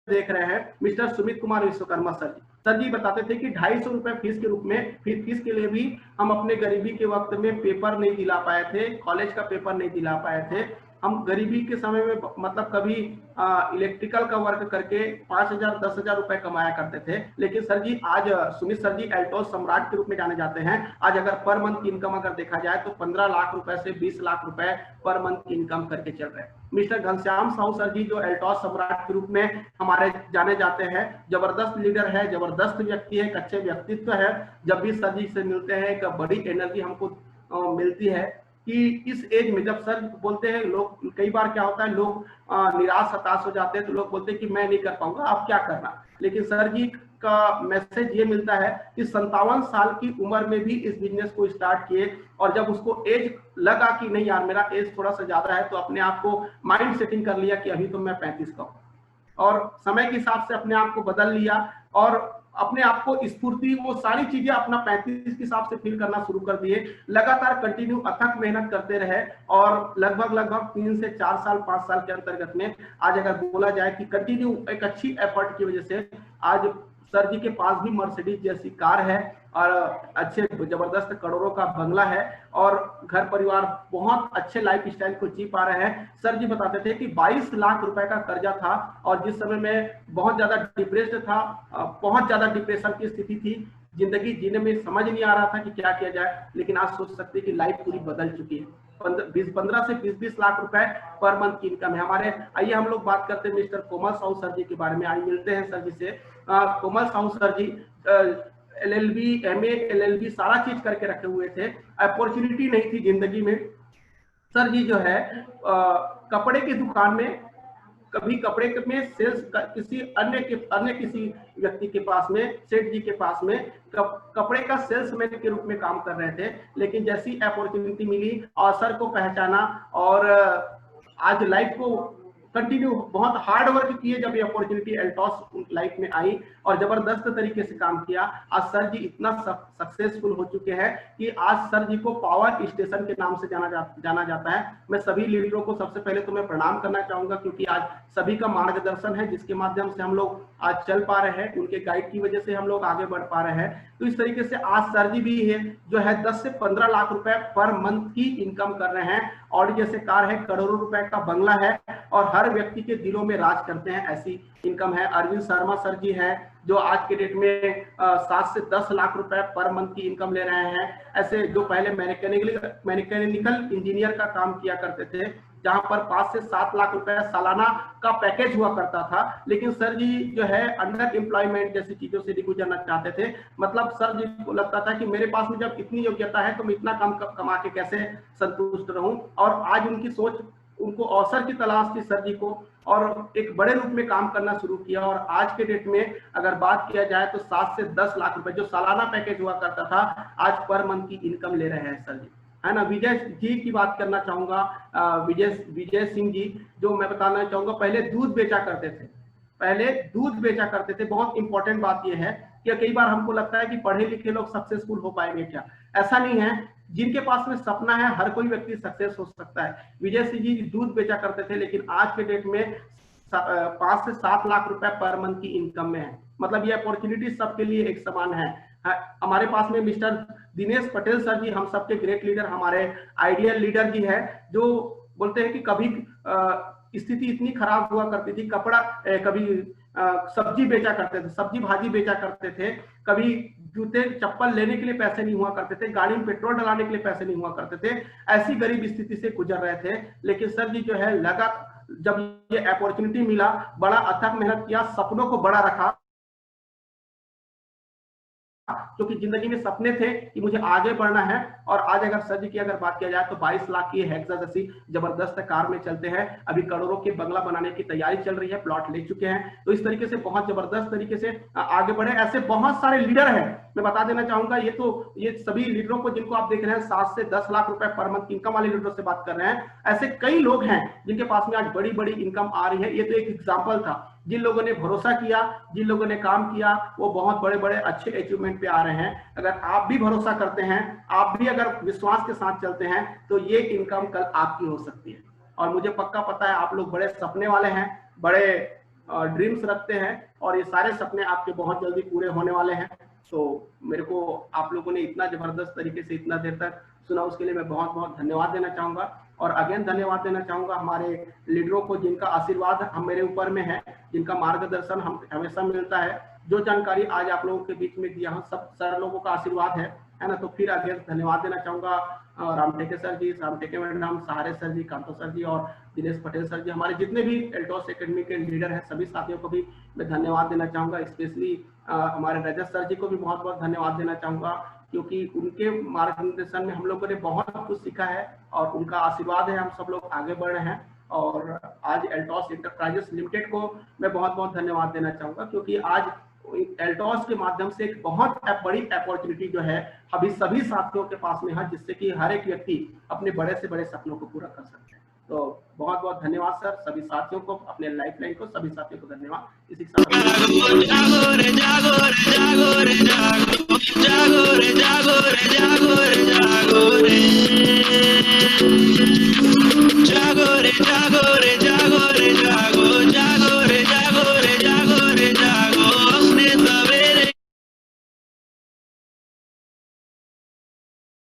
देख रहे हैं मिस्टर सुमित कुमार विश्वकर्मा सर जी बताते थे कि 250 रुपए फीस के रूप में, फीस के लिए भी हम अपने गरीबी के वक्त में पेपर नहीं दिला पाए थे, कॉलेज का पेपर नहीं दिला पाए थे। हम गरीबी के समय में मतलब कभी इलेक्ट्रिकल का वर्क करके 5,000 10,000 रुपए कमाया करते थे। लेकिन सर जी आज सुमित सर जी एल्टोस सम्राट के रूप में जाने जाते हैं। आज अगर पर मंथ की इनकम अगर देखा जाए तो 15 लाख रुपए से 20 लाख रुपए पर मंथ की इनकम करके चल रहे हैं। मिस्टर घनश्याम साहू सर जी जो एल्टोस सम्राट के रूप में हमारे जाने जाते हैं, जबरदस्त लीडर है, जबरदस्त व्यक्ति है, एक अच्छे व्यक्तित्व है। जब भी सर जी से मिलते हैं एक बड़ी एनर्जी हमको मिलती है कि इस एज में, जब सर बोलते हैं, लोग कई बार क्या होता है, लोग निराश हताश हो जाते हैं तो लोग बोलते हैं कि मैं नहीं कर पाऊंगा, आप क्या करना। लेकिन सर जी का मैसेज ये मिलता है कि 57 साल की उम्र में भी इस बिजनेस को स्टार्ट किए और जब उसको एज लगा कि नहीं यार मेरा एज थोड़ा सा ज्यादा है, तो अपने आप को माइंड सेटिंग कर लिया कि अभी तो मैं 35 का हूँ और समय के हिसाब से अपने आप को बदल लिया और अपने आप को स्फूर्ति, वो सारी चीजें अपना 35 के हिसाब से फील करना शुरू कर दिए। लगातार कंटिन्यू अथक मेहनत करते रहे और लगभग 3 से 4 साल 5 साल के अंतर्गत में आज अगर बोला जाए कि कंटिन्यू एक अच्छी एफर्ट की वजह से आज सर जी के पास भी मर्सिडीज जैसी कार है और अच्छे जबरदस्त करोड़ों का बंगला है और घर परिवार बहुत अच्छे लाइफ स्टाइल को जी पा रहे हैं। सर जी बताते थे कि 22 लाख रुपए का कर्जा था और जिस समय में बहुत ज्यादा डिप्रेस्ड था, बहुत ज्यादा डिप्रेशन की स्थिति थी, जिंदगी जीने में समझ नहीं आ रहा था कि क्या किया जाए। लेकिन आज सोच सकते कि लाइफ पूरी बदल चुकी है। 15 से 20 लाख रुपए पर मंथ की इनकम है हमारे। आइए हम लोग बात करते हैं मिस्टर कोमल साहू सर जी के बारे में। आज मिलते हैं सर जी से। कोमल साहू सर जी LLB MA LLB सारा चीज करके रखे हुए थे, अपॉर्चुनिटी नहीं थी जिंदगी में। सर जी जो है कपड़े की दुकान में, कभी कपड़े में सेल्स किसी अन्य किसी व्यक्ति के पास में, सेठ जी के पास में कपड़े का सेल्समैन के रूप में काम कर रहे थे। लेकिन जैसी अपॉर्चुनिटी मिली, अवसर को पहचाना और आज लाइफ को कंटिन्यू बहुत हार्ड वर्क किए। जब ये अपॉर्चुनिटी एल्टॉस लाइफ में आई और जबरदस्त तरीके से काम किया, आज सर जी इतना सक्सेसफुल हो चुके हैं कि आज सर जी को पावर स्टेशन के नाम से जाना जाता है। मैं सभी लीडरों को सबसे पहले तो मैं प्रणाम करना चाहूंगा क्योंकि आज सभी का मार्गदर्शन है जिसके माध्यम से हम लोग आज चल पा रहे हैं, उनके गाइड की वजह से हम लोग आगे बढ़ पा रहे हैं। तो इस तरीके से आज सर जी भी है जो है 10 से 15 लाख रुपए पर मंथ की इनकम कर रहे हैं। ऑडी जैसे कार है, करोड़ों रुपए का बंगला है और हर व्यक्ति के दिलों में राज करते हैं, ऐसी इनकम है। अरविंद शर्मा सर जी हैं जो आज के डेट में 7 से 10 लाख रुपए पर मंथ की इनकम ले रहे हैं। ऐसे जो पहले मैकेनिकल इंजीनियर का काम किया करते थे, जहां पर 5 से 7 लाख रुपए सालाना का पैकेज हुआ करता था, लेकिन सर जी जो है अंडर एम्प्लॉयमेंट जैसी चीजों से गुजरना चाहते थे। मतलब सर जी को लगता था कि मेरे पास में जब इतनी योग्यता है तो मैं इतना कम कमा के कैसे संतुष्ट रहूं। और आज उनकी सोच, उनको अवसर की तलाश थी सर जी को, और एक बड़े रूप में काम करना शुरू किया। और आज के डेट में अगर बात किया जाए तो 7 से 10 लाख रुपए जो सालाना पैकेज हुआ करता था, आज पर मंथ की इनकम ले रहे हैं सर जी, है ना। विजय जी की बात करना चाहूंगा, विजय सिंह जी, जो मैं बताना चाहूंगा पहले दूध बेचा करते थे। बहुत इंपॉर्टेंट बात यह है कि कई बार हमको लगता है कि पढ़े लिखे लोग सक्सेसफुल हो पाएंगे क्या, ऐसा नहीं है। जिनके पास में सपना है हर कोई व्यक्ति सक्सेस हो सकता है। विजय सिंह जी दूध बेचा करते थे, लेकिन आज के डेट में 5 से 7 लाख रुपए पर मंथ की इनकम में है। मतलब ये अपॉर्चुनिटी सबके लिए एक समान है। हमारे पास में मिस्टर दिनेश पटेल सर जी, हम सबके ग्रेट लीडर, हमारे आइडियल लीडर जी है, जो बोलते हैं कि कभी स्थिति इतनी खराब हुआ करती थी, कभी सब्जी बेचा करते थे, सब्जी भाजी बेचा करते थे, कभी जूते चप्पल लेने के लिए पैसे नहीं हुआ करते थे, गाड़ी में पेट्रोल डलाने के लिए पैसे नहीं हुआ करते थे, ऐसी गरीब स्थिति से गुजर रहे थे। लेकिन सर जी जो है लगा, जब ये अपॉर्चुनिटी मिला, बड़ा अथक मेहनत किया, सपनों को बड़ा रखा, क्योंकि जिंदगी में सपने थे कि मुझे आगे बढ़ना है। और आज अगर सर जी की अगर बात किया जाए तो 22 लाख की हेक्सा जैसी जबरदस्त कार में चलते हैं, अभी करोड़ों के बंगला बनाने की तैयारी चल रही है, प्लॉट ले चुके हैं। तो इस तरीके से बहुत जबरदस्त तरीके से आगे बढ़े। ऐसे बहुत सारे लीडर हैं, मैं बता देना चाहूंगा। ये सभी लीडरों को जिनको आप देख रहे हैं 7 से 10 लाख रुपए पर मंथ इनकम वाले लीडरों से बात कर रहे हैं, ऐसे कई लोग हैं जिनके पास में आज बड़ी बड़ी इनकम आ रही है। ये तो एक एग्जाम्पल था। जिन लोगों ने भरोसा किया, जिन लोगों ने काम किया, वो बहुत बड़े बड़े अच्छे अचीवमेंट पे आ रहे हैं। अगर आप भी भरोसा करते हैं, आप भी अगर विश्वास के साथ चलते हैं, तो ये इनकम कल आपकी हो सकती है। और मुझे पक्का पता है आप लोग बड़े सपने वाले हैं, बड़े ड्रीम्स रखते हैं, और ये सारे सपने आपके बहुत जल्दी पूरे होने वाले हैं। तो मेरे को आप लोगों ने इतना जबरदस्त तरीके से इतना देर तक सुना, उसके लिए मैं बहुत बहुत धन्यवाद देना चाहूंगा। और अगेन धन्यवाद देना चाहूंगा हमारे लीडरों को, जिनका आशीर्वाद हम मेरे ऊपर में है, जिनका मार्गदर्शन हम हमेशा मिलता है। जो जानकारी आज आप लोगों के बीच में दिया हूं, सब सर लोगों का आशीर्वाद है ना। तो फिर अगेन धन्यवाद देना चाहूंगा रामटेके सर जी, रामटेके मैडम, सहारे सर जी, कांतो सर जी और दिनेश पटेल सर जी, हमारे जितने भी एल्टॉस एकेडमी के लीडर हैं, सभी साथियों को भी मैं धन्यवाद देना चाहूंगा। स्पेशली हमारे रजत सर जी को भी बहुत बहुत धन्यवाद देना चाहूंगा, क्योंकि उनके मार्गदर्शन में हम लोगों ने बहुत कुछ सीखा है, और उनका आशीर्वाद है हम सब लोग आगे बढ़ रहे हैं। और आज एल्टॉस इंटरप्राइजेस लिमिटेड को मैं बहुत बहुत धन्यवाद देना चाहूंगा, क्योंकि आज एल्टॉस के माध्यम से एक बहुत बड़ी अपॉर्चुनिटी जो है अभी सभी साथियों के पास में है, जिससे कि हर एक व्यक्ति अपने बड़े से बड़े सपनों को पूरा कर सकते हैं। तो बहुत बहुत धन्यवाद सर, सभी साथियों को, अपने लाइफलाइन को, सभी साथियों को धन्यवाद। इसी के साथ